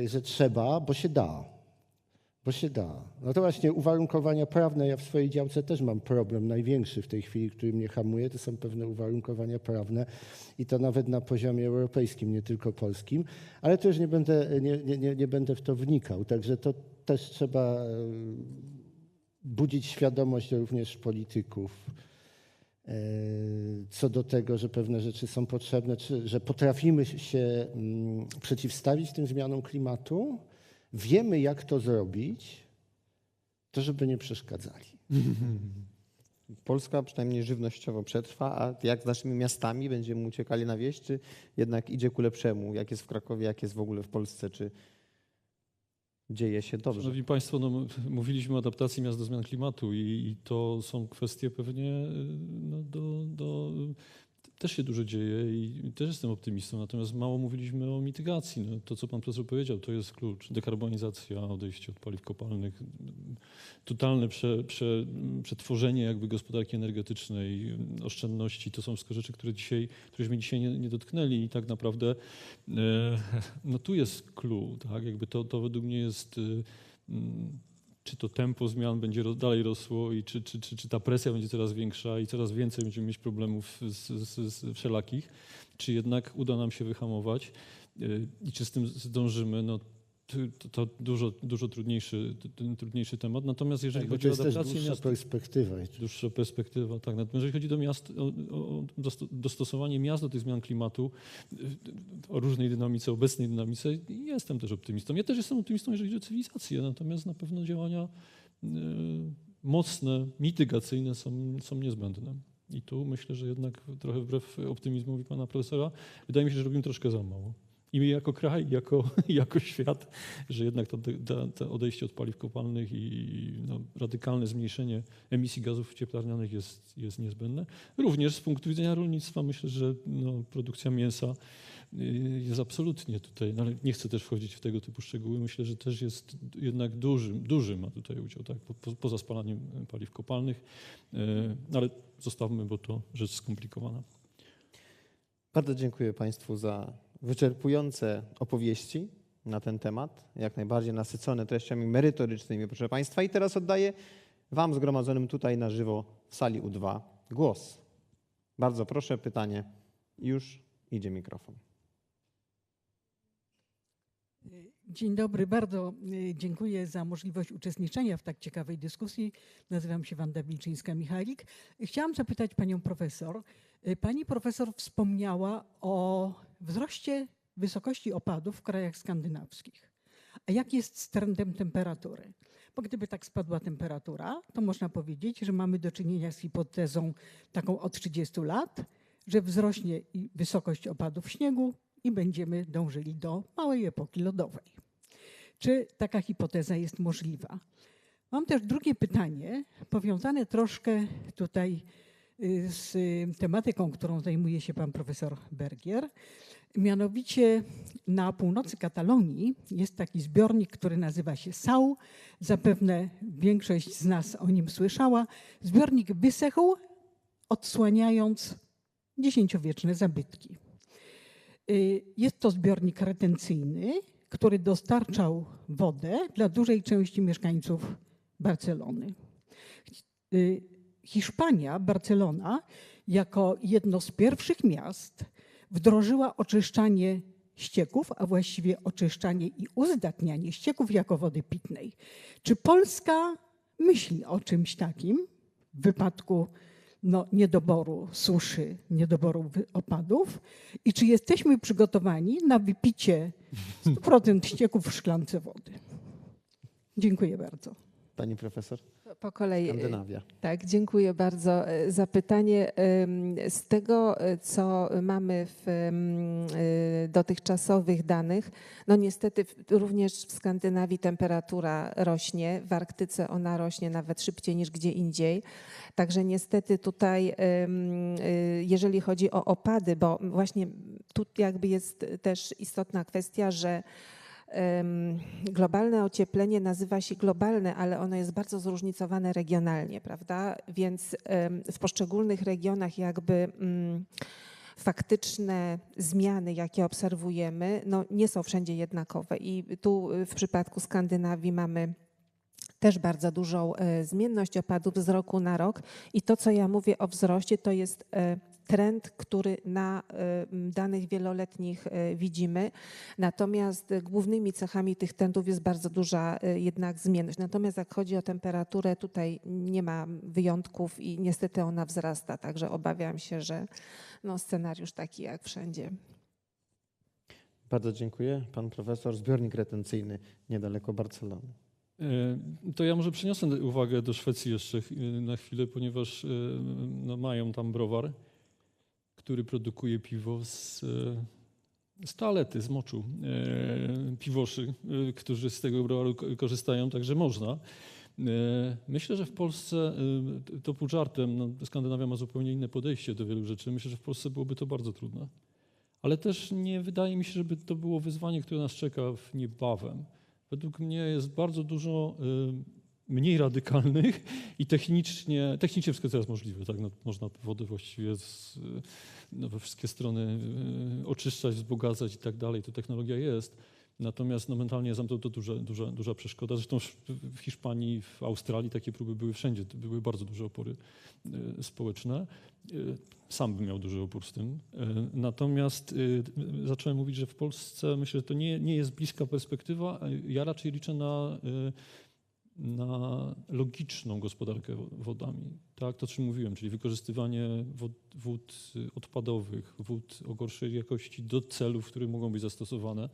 że trzeba, bo się da. No to właśnie uwarunkowania prawne. Ja w swojej działce też mam problem największy w tej chwili, który mnie hamuje. To są pewne uwarunkowania prawne i to nawet na poziomie europejskim, nie tylko polskim. Ale to już nie będę w to wnikał. Także to też trzeba budzić świadomość również polityków co do tego, że pewne rzeczy są potrzebne, że potrafimy się przeciwstawić tym zmianom klimatu, wiemy jak to zrobić, to żeby nie przeszkadzali. Polska przynajmniej żywnościowo przetrwa, a jak z naszymi miastami będziemy uciekali na wieś, czy jednak idzie ku lepszemu? Jak jest w Krakowie, jak jest w ogóle w Polsce, czy dzieje się dobrze? Szanowni Państwo, no, mówiliśmy o adaptacji miast do zmian klimatu i to są kwestie pewnie też się dużo dzieje i też jestem optymistą, natomiast mało mówiliśmy o mitygacji. No, to, co pan profesor powiedział, to jest klucz. Dekarbonizacja, odejście od paliw kopalnych, totalne przetworzenie jakby gospodarki energetycznej, oszczędności, to są wszystko rzeczy, któreśmy dzisiaj nie dotknęli i tak naprawdę no tu jest clue, tak? Jakby to według mnie jest czy to tempo zmian będzie dalej rosło i czy ta presja będzie coraz większa i coraz więcej będziemy mieć problemów z wszelakich, czy jednak uda nam się wyhamować i czy z tym zdążymy, no to dużo trudniejszy temat. Natomiast jeżeli chodzi o adaptację miast... Dłuższa perspektywa, tak. Natomiast jeżeli chodzi o dostosowanie miast do tych zmian klimatu, o różnej dynamice, obecnej dynamice, jestem też optymistą. Ja też jestem optymistą, jeżeli chodzi o cywilizację, natomiast na pewno działania mocne, mitygacyjne są niezbędne. I tu myślę, że jednak trochę wbrew optymizmowi pana profesora, wydaje mi się, że robimy troszkę za mało. I my jako kraj, jako świat, że jednak to odejście od paliw kopalnych i radykalne zmniejszenie emisji gazów cieplarnianych jest niezbędne. Również z punktu widzenia rolnictwa myślę, że produkcja mięsa jest absolutnie tutaj, ale nie chcę też wchodzić w tego typu szczegóły. Myślę, że też jest jednak duży ma tutaj udział, tak, poza spalaniem paliw kopalnych, ale zostawmy, bo to rzecz skomplikowana. Bardzo dziękuję Państwu za wyczerpujące opowieści na ten temat, jak najbardziej nasycone treściami merytorycznymi, proszę Państwa. I teraz oddaję Wam zgromadzonym tutaj na żywo w sali U2 głos. Bardzo proszę, pytanie. Już idzie mikrofon. Dzień dobry, bardzo dziękuję za możliwość uczestniczenia w tak ciekawej dyskusji. Nazywam się Wanda Wilczyńska-Michalik. Chciałam zapytać panią profesor. Pani profesor wspomniała o wzroście wysokości opadów w krajach skandynawskich. A jak jest z trendem temperatury? Bo gdyby tak spadła temperatura, to można powiedzieć, że mamy do czynienia z hipotezą taką od 30 lat, że wzrośnie i wysokość opadów śniegu i będziemy dążyli do małej epoki lodowej. Czy taka hipoteza jest możliwa? Mam też drugie pytanie, powiązane troszkę tutaj z tematyką, którą zajmuje się pan profesor Bergier. Mianowicie na północy Katalonii jest taki zbiornik, który nazywa się Sau. Zapewne większość z nas o nim słyszała. Zbiornik wysechł, odsłaniając dziesięciowieczne zabytki. Jest to zbiornik retencyjny, który dostarczał wodę dla dużej części mieszkańców Barcelony. Hiszpania, Barcelona, jako jedno z pierwszych miast wdrożyła oczyszczanie ścieków, a właściwie oczyszczanie i uzdatnianie ścieków jako wody pitnej. Czy Polska myśli o czymś takim w wypadku niedoboru suszy, niedoboru opadów i czy jesteśmy przygotowani na wypicie 100% ścieków w szklance wody? Dziękuję bardzo. Pani profesor? Po kolei. Skandynawia. Tak, dziękuję bardzo za pytanie. Z tego, co mamy w dotychczasowych danych, no niestety również w Skandynawii temperatura rośnie, w Arktyce ona rośnie nawet szybciej niż gdzie indziej. Także niestety tutaj, jeżeli chodzi o opady, bo właśnie tu jakby jest też istotna kwestia, że globalne ocieplenie nazywa się globalne, ale ono jest bardzo zróżnicowane regionalnie, prawda? Więc w poszczególnych regionach jakby faktyczne zmiany, jakie obserwujemy, no nie są wszędzie jednakowe. I tu w przypadku Skandynawii mamy też bardzo dużą zmienność opadów z roku na rok. I to, co ja mówię o wzroście, to jest trend, który na danych wieloletnich widzimy. Natomiast głównymi cechami tych trendów jest bardzo duża jednak zmienność. Natomiast jak chodzi o temperaturę, tutaj nie ma wyjątków i niestety ona wzrasta. Także obawiam się, że scenariusz taki jak wszędzie. Bardzo dziękuję. Pan profesor, zbiornik retencyjny niedaleko Barcelony. To ja może przeniosę uwagę do Szwecji jeszcze na chwilę, ponieważ mają tam browar, który produkuje piwo z toalety, z moczu piwoszy, którzy z tego browaru korzystają, także można. Myślę, że w Polsce, to pół żartem, Skandynawia ma zupełnie inne podejście do wielu rzeczy. Myślę, że w Polsce byłoby to bardzo trudne. Ale też nie wydaje mi się, żeby to było wyzwanie, które nas czeka niebawem. Według mnie jest bardzo dużo mniej radykalnych i technicznie wszystko teraz możliwe. Tak? Można wodę właściwie we wszystkie strony oczyszczać, wzbogacać i tak dalej. To technologia jest. Natomiast mentalnie jest to duża przeszkoda. Zresztą w Hiszpanii, w Australii takie próby były wszędzie. Były bardzo duże opory społeczne. Sam bym miał duży opór z tym. Natomiast zacząłem mówić, że w Polsce myślę, że to nie jest bliska perspektywa. Ja raczej liczę na logiczną gospodarkę wodami. Tak, to o czym mówiłem, czyli wykorzystywanie wód odpadowych, wód o gorszej jakości do celów, które mogą być zastosowane,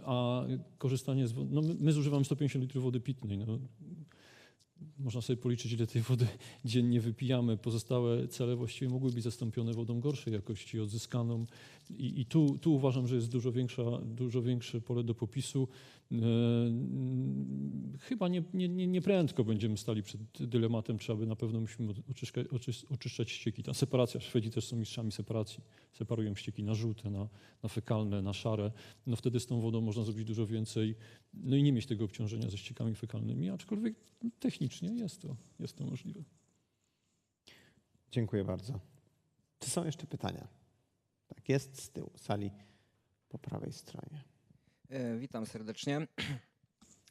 a korzystanie z wody, my zużywamy 150 litrów wody pitnej. Można sobie policzyć, ile tej wody dziennie wypijamy. Pozostałe cele właściwie mogły być zastąpione wodą gorszej jakości, odzyskaną. I tu uważam, że jest dużo większe pole do popisu. Chyba nie prędko będziemy stali przed dylematem, czy aby na pewno musimy oczyszczać ścieki. Ta separacja, Szwedzi też są mistrzami separacji. Separują ścieki na żółte, na fekalne, na szare. Wtedy z tą wodą można zrobić dużo więcej. I nie mieć tego obciążenia ze ściekami fekalnymi, aczkolwiek technicznie jest to możliwe. Dziękuję bardzo. Czy są jeszcze pytania? Tak, jest z tyłu sali po prawej stronie. Witam serdecznie.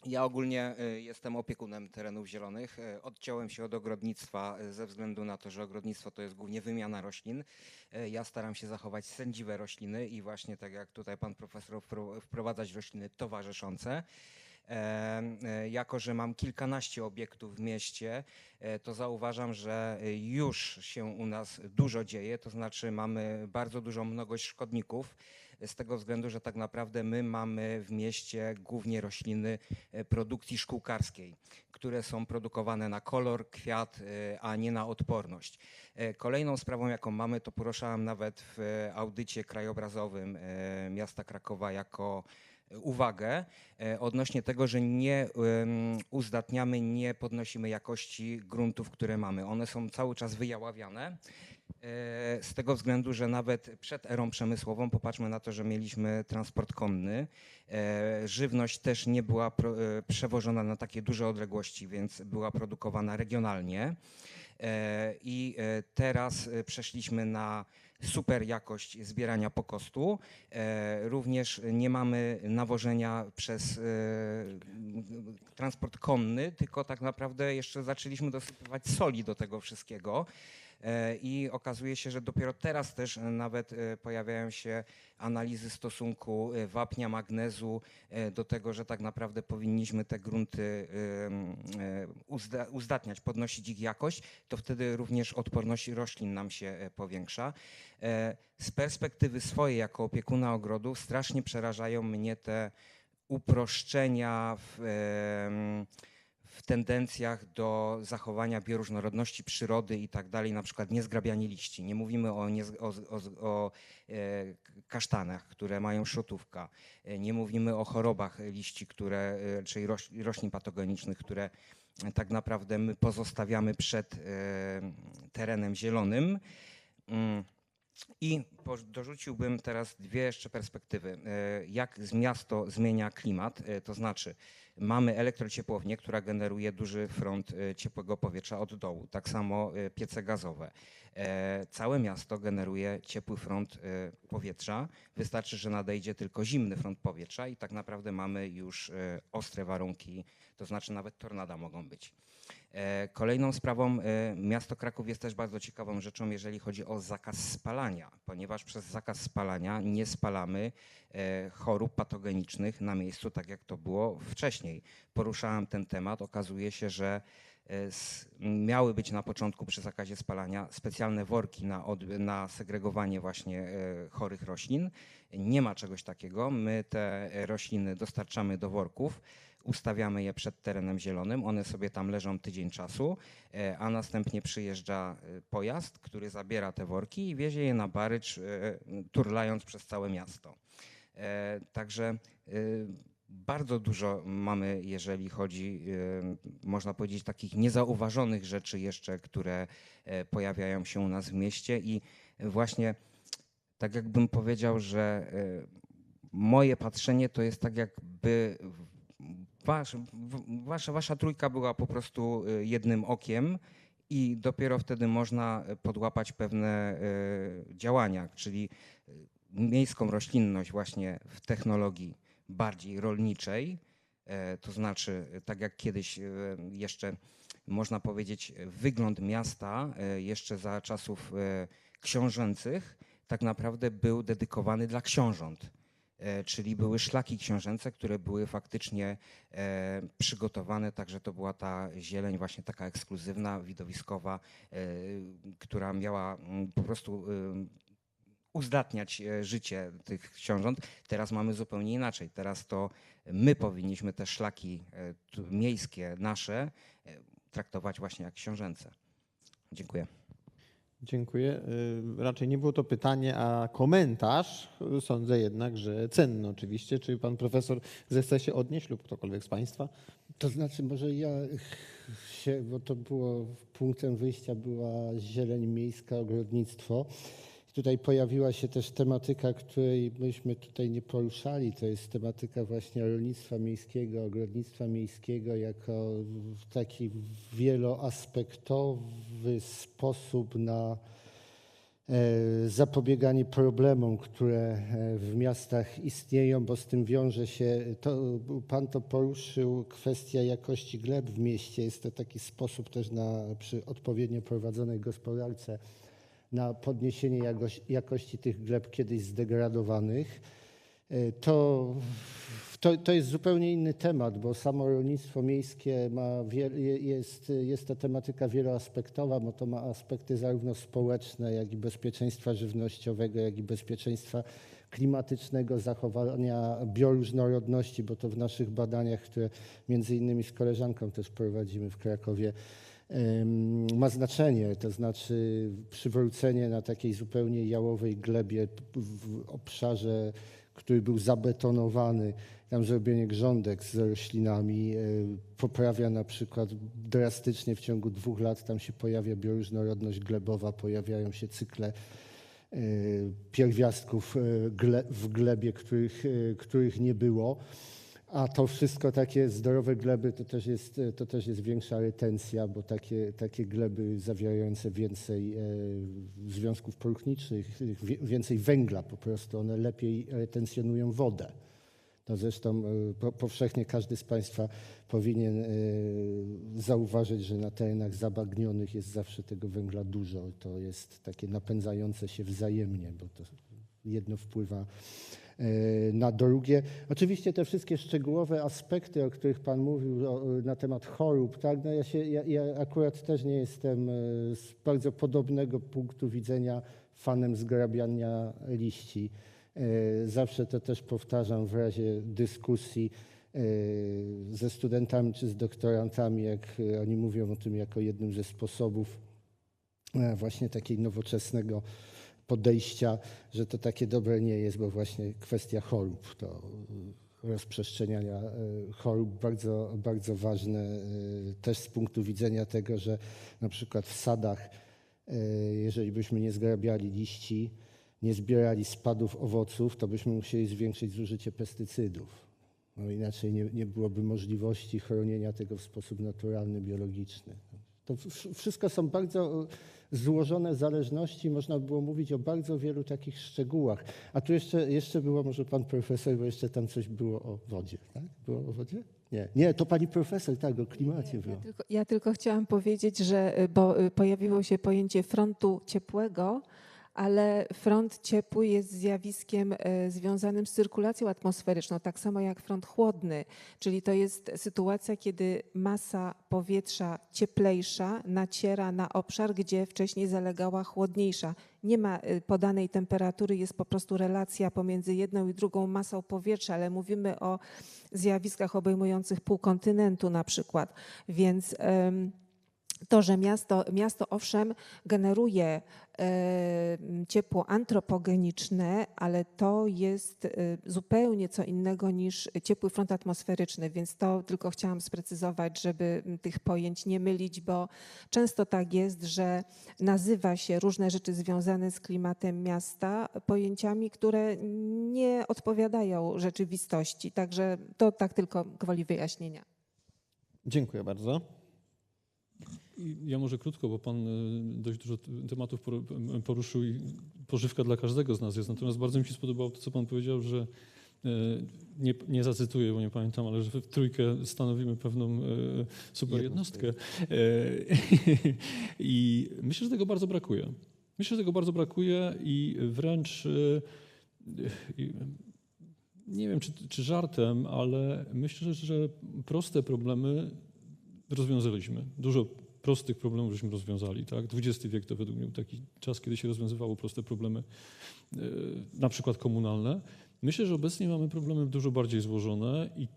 Ja ogólnie jestem opiekunem terenów zielonych. Odciąłem się od ogrodnictwa ze względu na to, że ogrodnictwo to jest głównie wymiana roślin. Ja staram się zachować sędziwe rośliny i właśnie tak jak tutaj pan profesor wprowadzać rośliny towarzyszące. Jako że mam kilkanaście obiektów w mieście, to zauważam, że już się u nas dużo dzieje, to znaczy mamy bardzo dużą mnogość szkodników, z tego względu, że tak naprawdę my mamy w mieście głównie rośliny produkcji szkółkarskiej, które są produkowane na kolor, kwiat, a nie na odporność. Kolejną sprawą, jaką mamy, to poruszałem nawet w audycie krajobrazowym miasta Krakowa jako uwagę odnośnie tego, że nie uzdatniamy, nie podnosimy jakości gruntów, które mamy. One są cały czas wyjaławiane. Z tego względu, że nawet przed erą przemysłową, popatrzmy na to, że mieliśmy transport konny, żywność też nie była przewożona na takie duże odległości, więc była produkowana regionalnie. I teraz przeszliśmy na super jakość zbierania pokostu. Również nie mamy nawożenia przez transport konny, tylko tak naprawdę jeszcze zaczęliśmy dosypywać soli do tego wszystkiego. I okazuje się, że dopiero teraz też nawet pojawiają się analizy stosunku wapnia, magnezu do tego, że tak naprawdę powinniśmy te grunty uzdatniać, podnosić ich jakość, to wtedy również odporność roślin nam się powiększa. Z perspektywy swojej jako opiekuna ogrodu strasznie przerażają mnie te uproszczenia w tendencjach do zachowania bioróżnorodności przyrody i tak dalej, na przykład niezgrabianie liści. Nie mówimy o kasztanach, które mają szrotówka. Nie mówimy o chorobach liści, czyli roślin patogenicznych, które tak naprawdę my pozostawiamy przed terenem zielonym. I dorzuciłbym teraz dwie jeszcze perspektywy. Jak miasto zmienia klimat, to znaczy mamy elektrociepłownię, która generuje duży front ciepłego powietrza od dołu, tak samo piece gazowe. Całe miasto generuje ciepły front powietrza, wystarczy, że nadejdzie tylko zimny front powietrza i tak naprawdę mamy już ostre warunki, to znaczy nawet tornada mogą być. Kolejną sprawą, miasto Kraków jest też bardzo ciekawą rzeczą, jeżeli chodzi o zakaz spalania, ponieważ przez zakaz spalania nie spalamy chorób patogenicznych na miejscu, tak jak to było wcześniej. Poruszałem ten temat, okazuje się, że miały być na początku przy zakazie spalania specjalne worki na segregowanie właśnie chorych roślin. Nie ma czegoś takiego, my te rośliny dostarczamy do worków, ustawiamy je przed terenem zielonym, one sobie tam leżą tydzień czasu, a następnie przyjeżdża pojazd, który zabiera te worki i wiezie je na Barycz, turlając przez całe miasto. Także bardzo dużo mamy, jeżeli chodzi, można powiedzieć, takich niezauważonych rzeczy jeszcze, które pojawiają się u nas w mieście i właśnie tak jakbym powiedział, że moje patrzenie to jest tak jakby wasza trójka była po prostu jednym okiem i dopiero wtedy można podłapać pewne działania, czyli miejską roślinność właśnie w technologii bardziej rolniczej, to znaczy tak jak kiedyś jeszcze można powiedzieć wygląd miasta jeszcze za czasów książęcych tak naprawdę był dedykowany dla książąt. Czyli były szlaki książęce, które były faktycznie przygotowane, także to była ta zieleń właśnie taka ekskluzywna, widowiskowa, która miała po prostu uzdatniać życie tych książąt. Teraz mamy zupełnie inaczej. Teraz to my powinniśmy te szlaki miejskie nasze traktować właśnie jak książęce. Dziękuję. Dziękuję. Raczej nie było to pytanie, a komentarz. Sądzę jednak, że cenny oczywiście. Czy pan profesor zechce się odnieść lub ktokolwiek z państwa? To znaczy może bo to było punktem wyjścia była zieleń miejska, ogrodnictwo. Tutaj pojawiła się też tematyka, której myśmy tutaj nie poruszali. To jest tematyka właśnie rolnictwa miejskiego, ogrodnictwa miejskiego jako taki wieloaspektowy sposób na zapobieganie problemom, które w miastach istnieją, bo z tym wiąże się, pan to poruszył, kwestia jakości gleb w mieście. Jest to taki sposób też przy odpowiednio prowadzonej gospodarce na podniesienie jakości tych gleb kiedyś zdegradowanych. To jest zupełnie inny temat, bo samo rolnictwo miejskie jest to tematyka wieloaspektowa, bo to ma aspekty zarówno społeczne, jak i bezpieczeństwa żywnościowego, jak i bezpieczeństwa klimatycznego, zachowania bioróżnorodności, bo to w naszych badaniach, które między innymi z koleżanką też prowadzimy w Krakowie, ma znaczenie, to znaczy przywrócenie na takiej zupełnie jałowej glebie w obszarze, który był zabetonowany, tam zrobienie grządek z roślinami poprawia na przykład drastycznie w ciągu 2 lat, tam się pojawia bioróżnorodność glebowa, pojawiają się cykle pierwiastków w glebie, których nie było. A to wszystko takie zdrowe gleby to też jest większa retencja, bo takie gleby zawierające więcej związków poróchnicznych, więcej węgla po prostu, one lepiej retencjonują wodę. To zresztą powszechnie każdy z Państwa powinien zauważyć, że na terenach zabagnionych jest zawsze tego węgla dużo. To jest takie napędzające się wzajemnie, bo to jedno wpływa na drugie. Oczywiście te wszystkie szczegółowe aspekty, o których Pan mówił na temat chorób, tak? No ja akurat też nie jestem z bardzo podobnego punktu widzenia fanem zgrabiania liści. Zawsze to też powtarzam w razie dyskusji ze studentami czy z doktorantami, jak oni mówią o tym jako jednym ze sposobów właśnie takiego nowoczesnego podejścia, że to takie dobre nie jest, bo właśnie kwestia chorób, to rozprzestrzeniania chorób bardzo, bardzo ważne też z punktu widzenia tego, że na przykład w sadach, jeżeli byśmy nie zgrabiali liści, nie zbierali spadów owoców, to byśmy musieli zwiększyć zużycie pestycydów. No inaczej nie byłoby możliwości chronienia tego w sposób naturalny, biologiczny. To wszystko są bardzo złożone zależności, można było mówić o bardzo wielu takich szczegółach. A tu jeszcze było, może pan profesor, bo jeszcze tam coś było o wodzie, tak? Było o wodzie? Nie, to pani profesor, tak, o klimacie było. Ja tylko chciałam powiedzieć, że bo pojawiło się pojęcie frontu ciepłego, ale front ciepły jest zjawiskiem związanym z cyrkulacją atmosferyczną, tak samo jak front chłodny, czyli to jest sytuacja, kiedy masa powietrza cieplejsza naciera na obszar, gdzie wcześniej zalegała chłodniejsza. Nie ma podanej temperatury, jest po prostu relacja pomiędzy jedną i drugą masą powietrza, ale mówimy o zjawiskach obejmujących pół kontynentu na przykład, więc to, że miasto owszem generuje ciepło antropogeniczne, ale to jest zupełnie co innego niż ciepły front atmosferyczny, więc to tylko chciałam sprecyzować, żeby tych pojęć nie mylić, bo często tak jest, że nazywa się różne rzeczy związane z klimatem miasta pojęciami, które nie odpowiadają rzeczywistości. Także to tak tylko gwoli wyjaśnienia. Dziękuję bardzo. Ja może krótko, bo Pan dość dużo tematów poruszył i pożywka dla każdego z nas jest. Natomiast bardzo mi się spodobało to, co Pan powiedział, że nie zacytuję, bo nie pamiętam, ale że w trójkę stanowimy pewną super jednostkę. I myślę, że tego bardzo brakuje. I wręcz nie wiem, czy żartem, ale myślę, że proste problemy rozwiązaliśmy. Dużo prostych problemów żeśmy rozwiązali. Tak? XX wiek to według mnie był taki czas, kiedy się rozwiązywało proste problemy, na przykład komunalne. Myślę, że obecnie mamy problemy dużo bardziej złożone i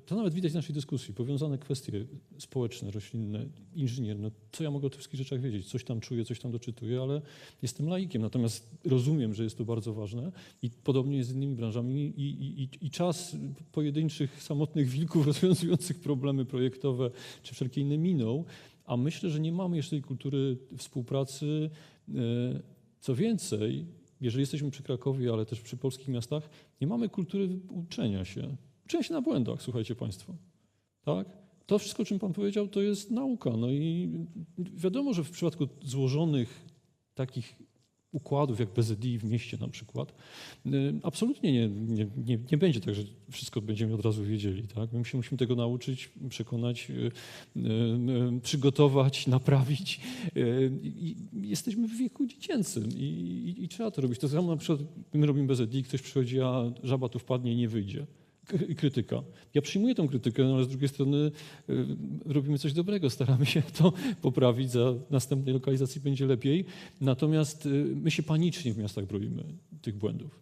to nawet widać w naszej dyskusji. Powiązane kwestie społeczne, roślinne, inżynierne. Co ja mogę o tych wszystkich rzeczach wiedzieć? Coś tam czuję, coś tam doczytuję, ale jestem laikiem. Natomiast rozumiem, że jest to bardzo ważne i podobnie jest z innymi branżami i czas pojedynczych, samotnych wilków rozwiązujących problemy projektowe czy wszelkie inne minął. A myślę, że nie mamy jeszcze tej kultury współpracy. Co więcej, jeżeli jesteśmy przy Krakowie, ale też przy polskich miastach, nie mamy kultury uczenia się. Uczenia się na błędach, słuchajcie Państwo. Tak? To wszystko, o czym Pan powiedział, to jest nauka. No i wiadomo, że w przypadku złożonych takich układów, jak BZI w mieście na przykład, absolutnie nie będzie tak, że wszystko będziemy od razu wiedzieli. Tak? My się musimy tego nauczyć, przekonać, przygotować, naprawić. Jesteśmy w wieku dziecięcym i trzeba to robić. To samo na przykład my robimy BZI, ktoś przychodzi, a żaba tu wpadnie i nie wyjdzie. Krytyka. Ja przyjmuję tą krytykę, no ale z drugiej strony robimy coś dobrego, staramy się to poprawić, za następnej lokalizacji będzie lepiej. Natomiast my się panicznie w miastach broimy tych błędów.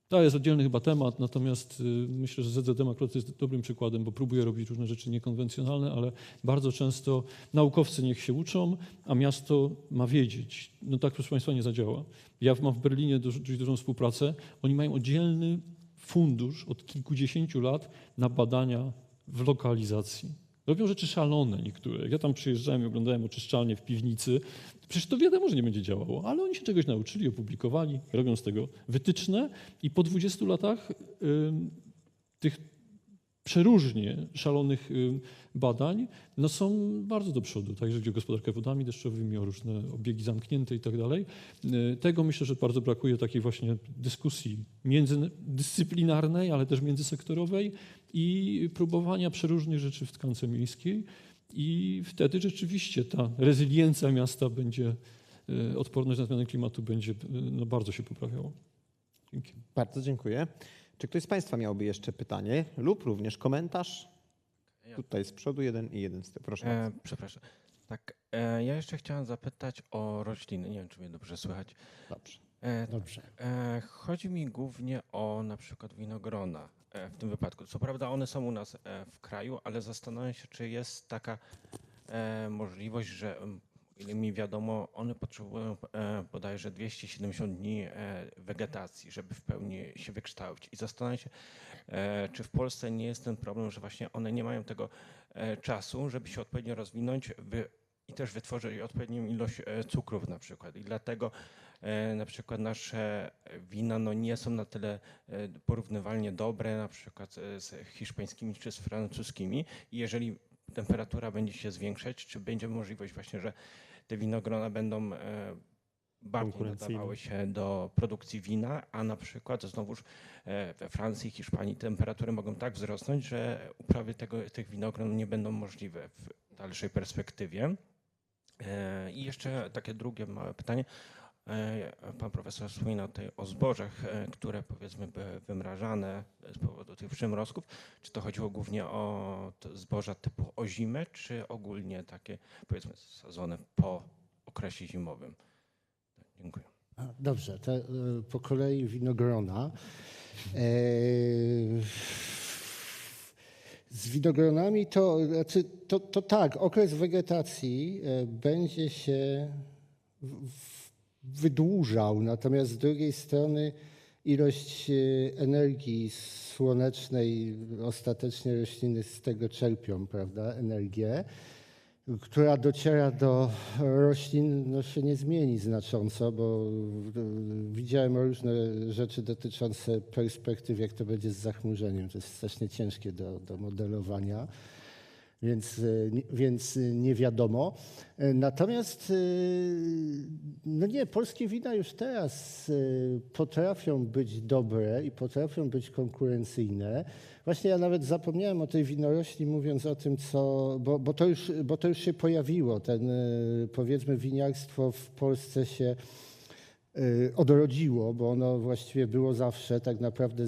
To jest oddzielny chyba temat, natomiast myślę, że ZZM akurat jest dobrym przykładem, bo próbuje robić różne rzeczy niekonwencjonalne, ale bardzo często naukowcy niech się uczą, a miasto ma wiedzieć. No tak, proszę Państwa, nie zadziała. Ja mam w Berlinie dość dużą współpracę. Oni mają oddzielny fundusz od kilkudziesięciu lat na badania w lokalizacji. Robią rzeczy szalone niektóre. Jak ja tam przyjeżdżałem i oglądałem oczyszczalnię w piwnicy, przecież to wiadomo, że nie będzie działało, ale oni się czegoś nauczyli, opublikowali, robią z tego wytyczne i po 20 latach tych przeróżnie szalonych badań no są bardzo do przodu, tak, jeżeli chodzi o gospodarkę wodami deszczowymi, o różne obiegi zamknięte i tak dalej. Tego myślę, że bardzo brakuje takiej właśnie dyskusji międzydyscyplinarnej, ale też międzysektorowej i próbowania przeróżnych rzeczy w tkance miejskiej i wtedy rzeczywiście ta rezyliencja miasta będzie, odporność na zmianę klimatu będzie no, bardzo się poprawiała. Dzięki. Bardzo dziękuję. Czy ktoś z Państwa miałby jeszcze pytanie lub również komentarz? Tutaj z przodu jeden i jeden z tyłu. Proszę bardzo. Przepraszam. Tak, ja jeszcze chciałem zapytać o rośliny. Nie wiem, czy mnie dobrze słychać. Dobrze. Dobrze. Chodzi mi głównie o na przykład winogrona w tym wypadku. Co prawda one są u nas w kraju, ale zastanawiam się, czy jest taka możliwość, że ile mi wiadomo, one potrzebują bodajże 270 dni wegetacji, żeby w pełni się wykształcić. I zastanawiam się, czy w Polsce nie jest ten problem, że właśnie one nie mają tego czasu, żeby się odpowiednio rozwinąć i też wytworzyć odpowiednią ilość cukrów na przykład. I dlatego na przykład nasze wina no nie są na tyle porównywalnie dobre na przykład z hiszpańskimi czy z francuskimi. I jeżeli temperatura będzie się zwiększać, czy będzie możliwość właśnie, że te winogrona będą bardziej nadawały się do produkcji wina, a na przykład znowuż we Francji i Hiszpanii temperatury mogą tak wzrosnąć, że uprawy tych winogron nie będą możliwe w dalszej perspektywie. I jeszcze takie drugie małe pytanie. Pan profesor wspominał tutaj o zbożach, które powiedzmy były wymrażane z powodu tych przymrozków. Czy to chodziło głównie o zboża typu ozime, czy ogólnie takie powiedzmy sadzone po okresie zimowym? Dziękuję. Dobrze, to po kolei winogrona. Z winogronami to tak, okres wegetacji będzie się wydłużał, natomiast z drugiej strony ilość energii słonecznej, ostatecznie rośliny z tego czerpią, prawda, energię, która dociera do roślin, no się nie zmieni znacząco, bo widziałem różne rzeczy dotyczące perspektyw, jak to będzie z zachmurzeniem. To jest strasznie ciężkie do modelowania, więc nie wiadomo. Natomiast no nie, polskie wina już teraz potrafią być dobre i potrafią być konkurencyjne. Właśnie ja nawet zapomniałem o tej winorośli, mówiąc o tym, bo to już się pojawiło. Powiedzmy winiarstwo w Polsce się odrodziło, bo ono właściwie było zawsze, tak naprawdę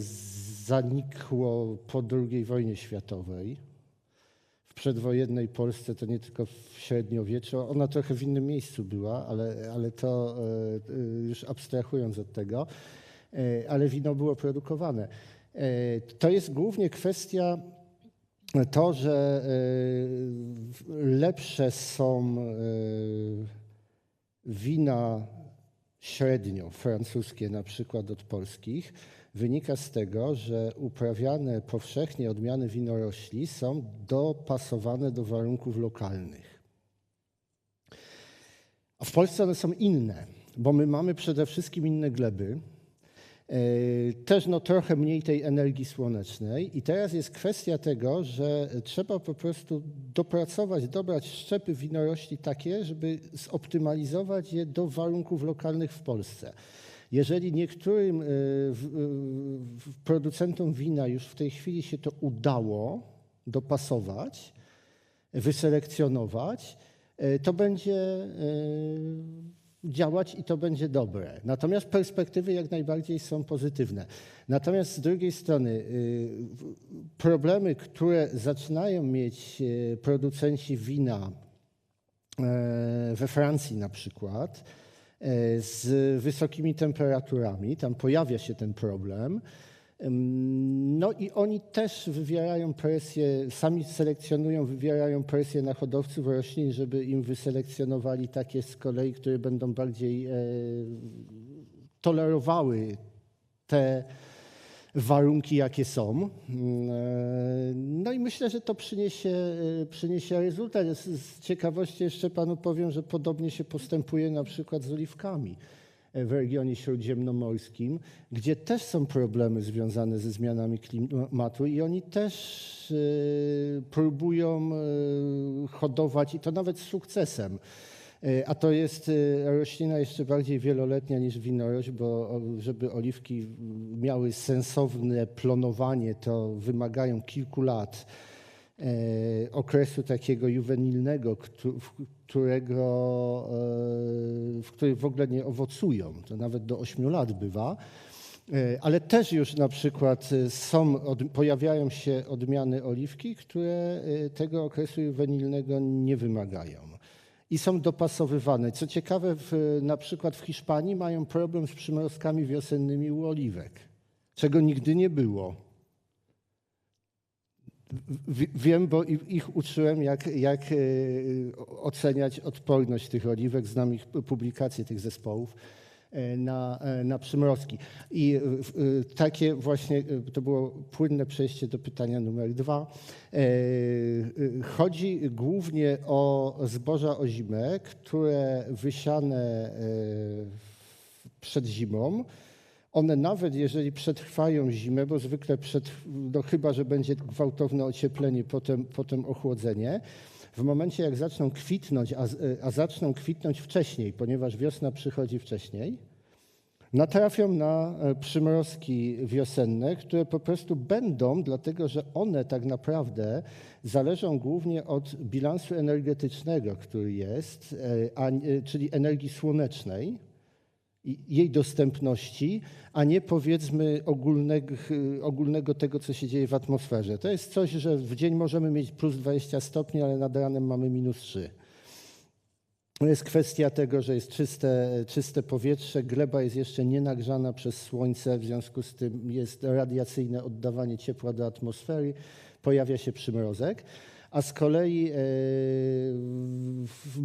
zanikło po II wojnie światowej. W przedwojennej Polsce, to nie tylko w średniowieczu, ona trochę w innym miejscu była, ale to już abstrahując od tego, ale wino było produkowane. To jest głównie kwestia to, że lepsze są wina średnio francuskie na przykład od polskich. Wynika z tego, że uprawiane powszechnie odmiany winorośli są dopasowane do warunków lokalnych. A w Polsce one są inne, bo my mamy przede wszystkim inne gleby. Też trochę mniej tej energii słonecznej i teraz jest kwestia tego, że trzeba po prostu dobrać szczepy winorośli takie, żeby zoptymalizować je do warunków lokalnych w Polsce. Jeżeli niektórym producentom wina już w tej chwili się to udało dopasować, wyselekcjonować, to będzie działać i to będzie dobre. Natomiast perspektywy jak najbardziej są pozytywne. Natomiast z drugiej strony problemy, które zaczynają mieć producenci wina we Francji na przykład, z wysokimi temperaturami, tam pojawia się ten problem. No i oni też wywierają presję, sami selekcjonują, wywierają presję na hodowców roślin, żeby im wyselekcjonowali takie z kolei, które będą bardziej tolerowały te warunki, jakie są. No i myślę, że to przyniesie rezultat. Z ciekawości jeszcze panu powiem, że podobnie się postępuje na przykład z oliwkami w regionie śródziemnomorskim, gdzie też są problemy związane ze zmianami klimatu i oni też próbują hodować i to nawet z sukcesem. A to jest roślina jeszcze bardziej wieloletnia niż winorość, bo żeby oliwki miały sensowne plonowanie, to wymagają kilku lat okresu takiego juwenilnego, w którym w ogóle nie owocują. To nawet do 8 lat bywa. Ale też już na przykład pojawiają się odmiany oliwki, które tego okresu juwenilnego nie wymagają i są dopasowywane. Co ciekawe, na przykład w Hiszpanii mają problem z przymrozkami wiosennymi u oliwek, czego nigdy nie było. Wiem, bo ich uczyłem, jak oceniać odporność tych oliwek, znam ich publikacje tych zespołów na przymrozki. I takie właśnie, to było płynne przejście do pytania numer 2. Chodzi głównie o zboża ozime, które wysiane przed zimą, one nawet jeżeli przetrwają zimę, bo zwykle chyba że będzie gwałtowne ocieplenie, potem ochłodzenie, w momencie jak zaczną kwitnąć, a zaczną kwitnąć wcześniej, ponieważ wiosna przychodzi wcześniej, natrafią na przymrozki wiosenne, które po prostu będą, dlatego że one tak naprawdę zależą głównie od bilansu energetycznego, który jest, czyli energii słonecznej, jej dostępności, a nie powiedzmy ogólnego tego, co się dzieje w atmosferze. To jest coś, że w dzień możemy mieć plus 20 stopni, ale nad ranem mamy minus 3. To jest kwestia tego, że jest czyste powietrze, gleba jest jeszcze nienagrzana przez słońce, w związku z tym jest radiacyjne oddawanie ciepła do atmosfery, pojawia się przymrozek. A z kolei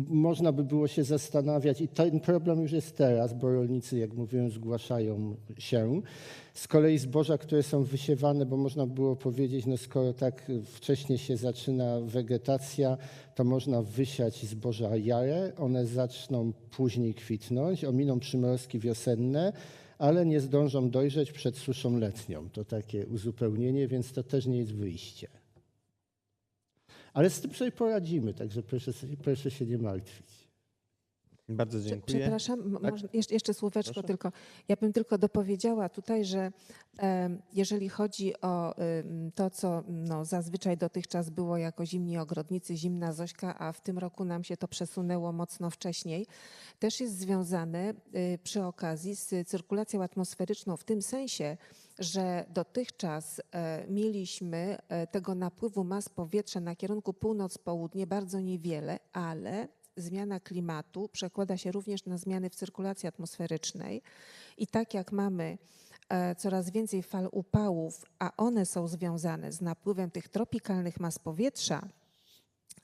można by było się zastanawiać, i ten problem już jest teraz, bo rolnicy, jak mówiłem, zgłaszają się. Z kolei zboża, które są wysiewane, bo można było powiedzieć, no skoro tak wcześnie się zaczyna wegetacja, to można wysiać zboża jare, one zaczną później kwitnąć, ominą przymrozki wiosenne, ale nie zdążą dojrzeć przed suszą letnią. To takie uzupełnienie, więc to też nie jest wyjście. Ale z tym sobie poradzimy, także proszę się nie martwić. Bardzo dziękuję. Przepraszam, Tak? jeszcze słóweczko Proszę. tylko. Ja bym tylko dopowiedziała tutaj, że jeżeli chodzi o to, co zazwyczaj dotychczas było jako zimni ogrodnicy, zimna Zośka, a w tym roku nam się to przesunęło mocno wcześniej, też jest związane przy okazji z cyrkulacją atmosferyczną w tym sensie, że dotychczas mieliśmy tego napływu mas powietrza na kierunku północ-południe bardzo niewiele, ale zmiana klimatu przekłada się również na zmiany w cyrkulacji atmosferycznej i tak jak mamy coraz więcej fal upałów, a one są związane z napływem tych tropikalnych mas powietrza,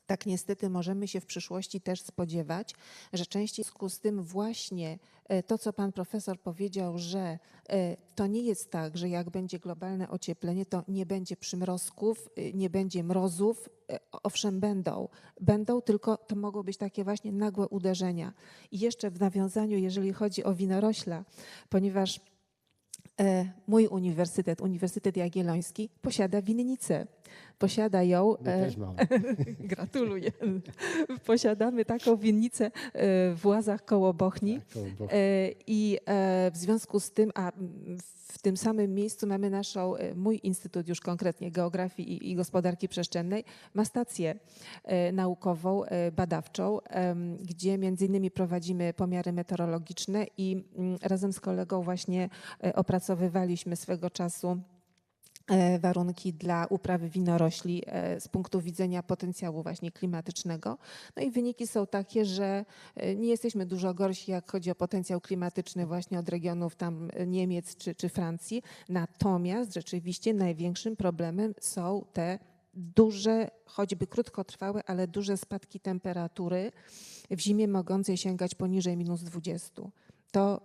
tak niestety możemy się w przyszłości też spodziewać, że częściej w związku z tym właśnie to, co pan profesor powiedział, że to nie jest tak, że jak będzie globalne ocieplenie, to nie będzie przymrozków, nie będzie mrozów. Owszem, będą, tylko to mogą być takie właśnie nagłe uderzenia. I jeszcze w nawiązaniu, jeżeli chodzi o winorośla, ponieważ Mój uniwersytet, Uniwersytet Jagielloński, posiada winnicę. Posiada ją. My też mamy. Gratuluję. Posiadamy taką winnicę w Łazach koło Bochni. Tak, koło Bochni. I w związku z tym, a w tym samym miejscu mamy mój instytut już konkretnie geografii i gospodarki przestrzennej, ma stację naukową, badawczą, gdzie między innymi prowadzimy pomiary meteorologiczne i razem z kolegą właśnie opracowywaliśmy swego czasu warunki dla uprawy winorośli z punktu widzenia potencjału właśnie klimatycznego. No i wyniki są takie, że nie jesteśmy dużo gorsi, jak chodzi o potencjał klimatyczny właśnie od regionów tam Niemiec czy Francji. Natomiast rzeczywiście największym problemem są te duże, choćby krótkotrwałe, ale duże spadki temperatury w zimie mogącej sięgać poniżej -20.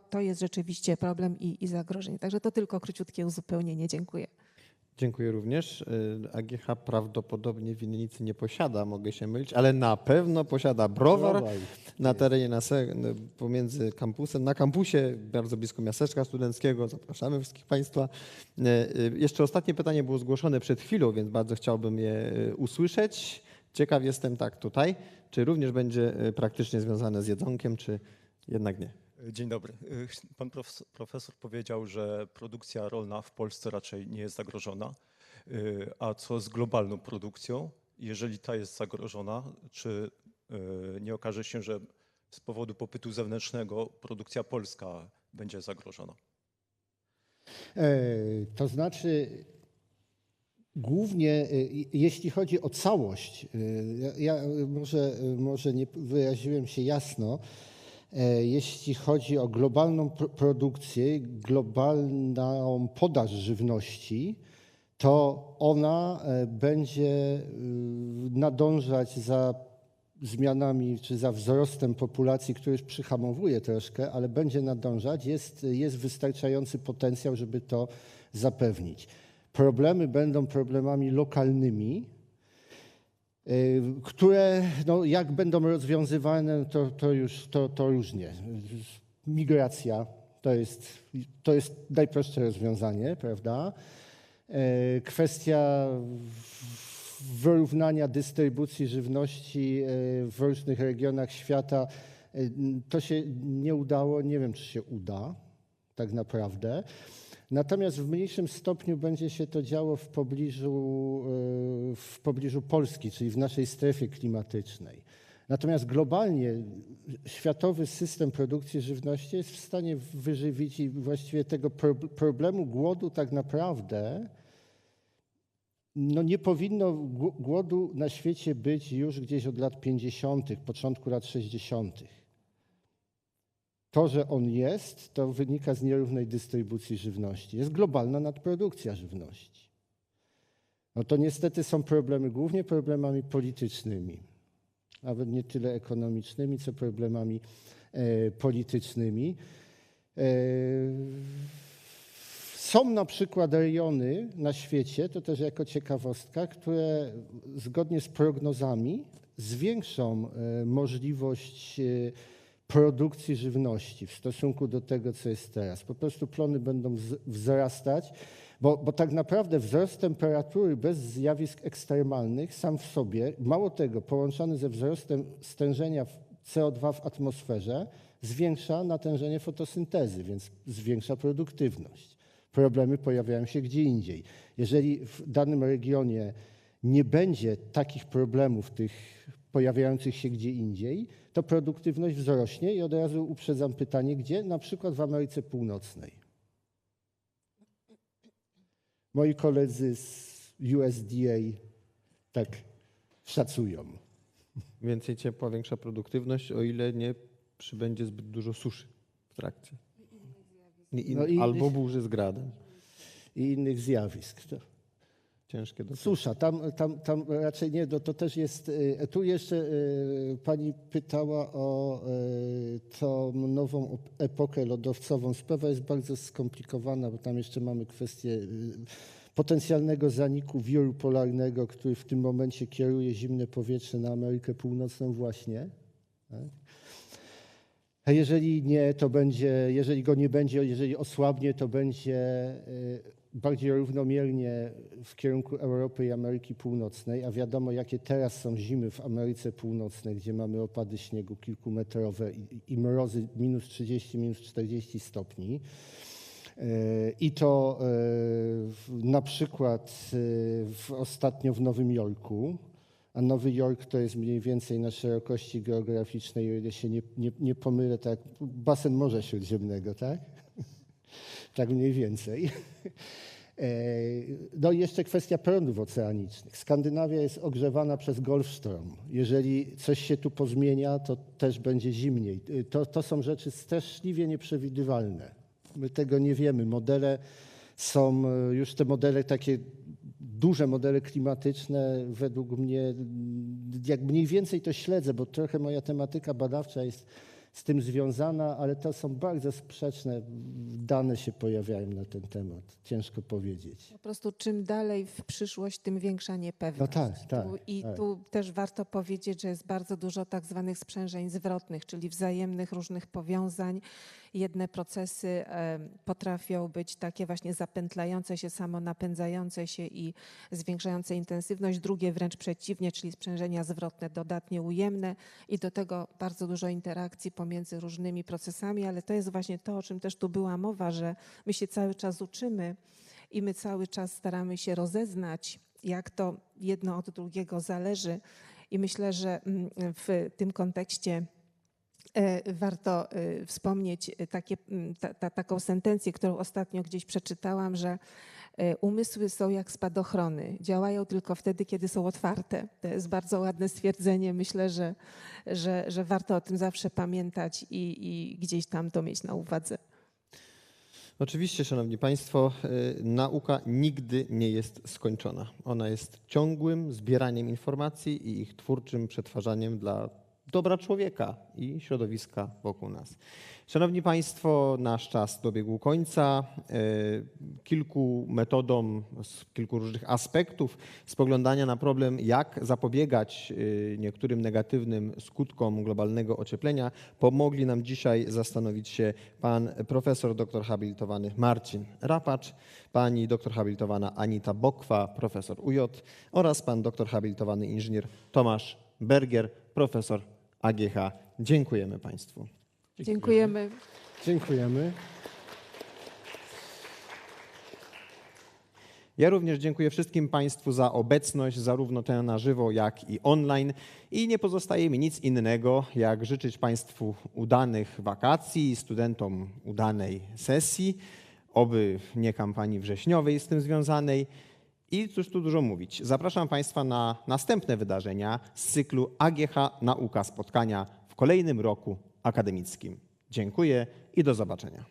To jest rzeczywiście problem i zagrożenie. Także to tylko króciutkie uzupełnienie. Dziękuję. Dziękuję również. AGH prawdopodobnie winnicy nie posiada, mogę się mylić, ale na pewno posiada browar na terenie pomiędzy kampusem, na kampusie, bardzo blisko miasteczka studenckiego. Zapraszamy wszystkich Państwa. Jeszcze ostatnie pytanie było zgłoszone przed chwilą, więc bardzo chciałbym je usłyszeć. Ciekaw jestem tutaj, czy również będzie praktycznie związane z jedzonkiem, czy jednak nie. Dzień dobry. Pan profesor powiedział, że produkcja rolna w Polsce raczej nie jest zagrożona. A co z globalną produkcją? Jeżeli ta jest zagrożona, czy nie okaże się, że z powodu popytu zewnętrznego produkcja polska będzie zagrożona? To znaczy, głównie jeśli chodzi o całość, ja może nie wyraziłem się jasno. Jeśli chodzi o globalną produkcję, globalną podaż żywności, to ona będzie nadążać za zmianami czy za wzrostem populacji, który już przyhamowuje troszkę, ale będzie nadążać. Jest wystarczający potencjał, żeby to zapewnić. Problemy będą problemami lokalnymi, które jak będą rozwiązywane, to różnie. Migracja to jest najprostsze rozwiązanie, prawda? Kwestia wyrównania dystrybucji żywności w różnych regionach świata, to się nie udało, nie wiem, czy się uda tak naprawdę. Natomiast w mniejszym stopniu będzie się to działo w pobliżu Polski, czyli w naszej strefie klimatycznej. Natomiast globalnie światowy system produkcji żywności jest w stanie wyżywić i właściwie tego problemu głodu tak naprawdę nie powinno głodu na świecie być już gdzieś od lat 50., początku lat 60. To, że on jest, to wynika z nierównej dystrybucji żywności. Jest globalna nadprodukcja żywności. To niestety są problemy, głównie problemami politycznymi, nawet nie tyle ekonomicznymi, co problemami politycznymi. Są na przykład rejony na świecie, to też jako ciekawostka, które zgodnie z prognozami zwiększą możliwość produkcji żywności w stosunku do tego, co jest teraz. Po prostu plony będą wzrastać, bo tak naprawdę wzrost temperatury bez zjawisk ekstremalnych sam w sobie, mało tego, połączony ze wzrostem stężenia CO2 w atmosferze, zwiększa natężenie fotosyntezy, więc zwiększa produktywność. Problemy pojawiają się gdzie indziej. Jeżeli w danym regionie nie będzie takich problemów, tych pojawiających się gdzie indziej, to produktywność wzrośnie i od razu uprzedzam pytanie, gdzie? Na przykład w Ameryce Północnej. Moi koledzy z USDA tak szacują. Więcej ciepła, większa produktywność, o ile nie przybędzie zbyt dużo suszy w trakcie. Albo burzy z gradem. I innych zjawisk. Ciężkie do Susza, tam raczej nie, to też jest. Tu jeszcze pani pytała o tą nową epokę lodowcową. Sprawa jest bardzo skomplikowana, bo tam jeszcze mamy kwestię potencjalnego zaniku wiru polarnego, który w tym momencie kieruje zimne powietrze na Amerykę Północną właśnie. Tak? A jeżeli nie, to będzie, jeżeli go nie będzie, jeżeli osłabnie, to będzie bardziej równomiernie w kierunku Europy i Ameryki Północnej, a wiadomo, jakie teraz są zimy w Ameryce Północnej, gdzie mamy opady śniegu kilkumetrowe i mrozy minus 30, minus 40 stopni. I to na przykład ostatnio w Nowym Jorku, a Nowy Jork to jest mniej więcej na szerokości geograficznej, o ile się nie pomylę, tak, basen Morza Śródziemnego, tak? Tak mniej więcej. No i jeszcze kwestia prądów oceanicznych. Skandynawia jest ogrzewana przez Golfstrom. Jeżeli coś się tu pozmienia, to też będzie zimniej. To są rzeczy straszliwie nieprzewidywalne. My tego nie wiemy. Modele są, już te modele takie duże modele klimatyczne według mnie, jak mniej więcej to śledzę, bo trochę moja tematyka badawcza jest z tym związana, ale to są bardzo sprzeczne dane się pojawiają na ten temat. Ciężko powiedzieć. Po prostu czym dalej w przyszłość, tym większa niepewność. No tak, tak. Tu też warto powiedzieć, że jest bardzo dużo tak zwanych sprzężeń zwrotnych, czyli wzajemnych różnych powiązań. Jedne procesy potrafią być takie właśnie zapętlające się, samonapędzające się i zwiększające intensywność, drugie wręcz przeciwnie, czyli sprzężenia zwrotne, dodatnie ujemne i do tego bardzo dużo interakcji pomiędzy różnymi procesami, ale to jest właśnie to, o czym też tu była mowa, że my się cały czas uczymy i my cały czas staramy się rozeznać, jak to jedno od drugiego zależy i myślę, że w tym kontekście warto wspomnieć taką sentencję, którą ostatnio gdzieś przeczytałam, że umysły są jak spadochrony, działają tylko wtedy, kiedy są otwarte. To jest bardzo ładne stwierdzenie. Myślę, że warto o tym zawsze pamiętać i gdzieś tam to mieć na uwadze. Oczywiście, Szanowni Państwo, nauka nigdy nie jest skończona. Ona jest ciągłym zbieraniem informacji i ich twórczym przetwarzaniem dla dobra człowieka i środowiska wokół nas. Szanowni Państwo, nasz czas dobiegł końca. Kilku metodom z kilku różnych aspektów spoglądania na problem, jak zapobiegać niektórym negatywnym skutkom globalnego ocieplenia, pomogli nam dzisiaj zastanowić się pan profesor doktor habilitowany Marcin Rapacz, pani doktor habilitowana Anita Bokwa, profesor UJ oraz pan doktor habilitowany inżynier Tomasz Bergier, profesor AGH. Dziękujemy Państwu. Dziękujemy. Dziękujemy. Ja również dziękuję wszystkim Państwu za obecność, zarówno tę na żywo, jak i online. I nie pozostaje mi nic innego, jak życzyć Państwu udanych wakacji, studentom udanej sesji, oby nie kampanii wrześniowej z tym związanej. I cóż tu dużo mówić. Zapraszam Państwa na następne wydarzenia z cyklu AGH Nauka Spotkania w kolejnym roku akademickim. Dziękuję i do zobaczenia.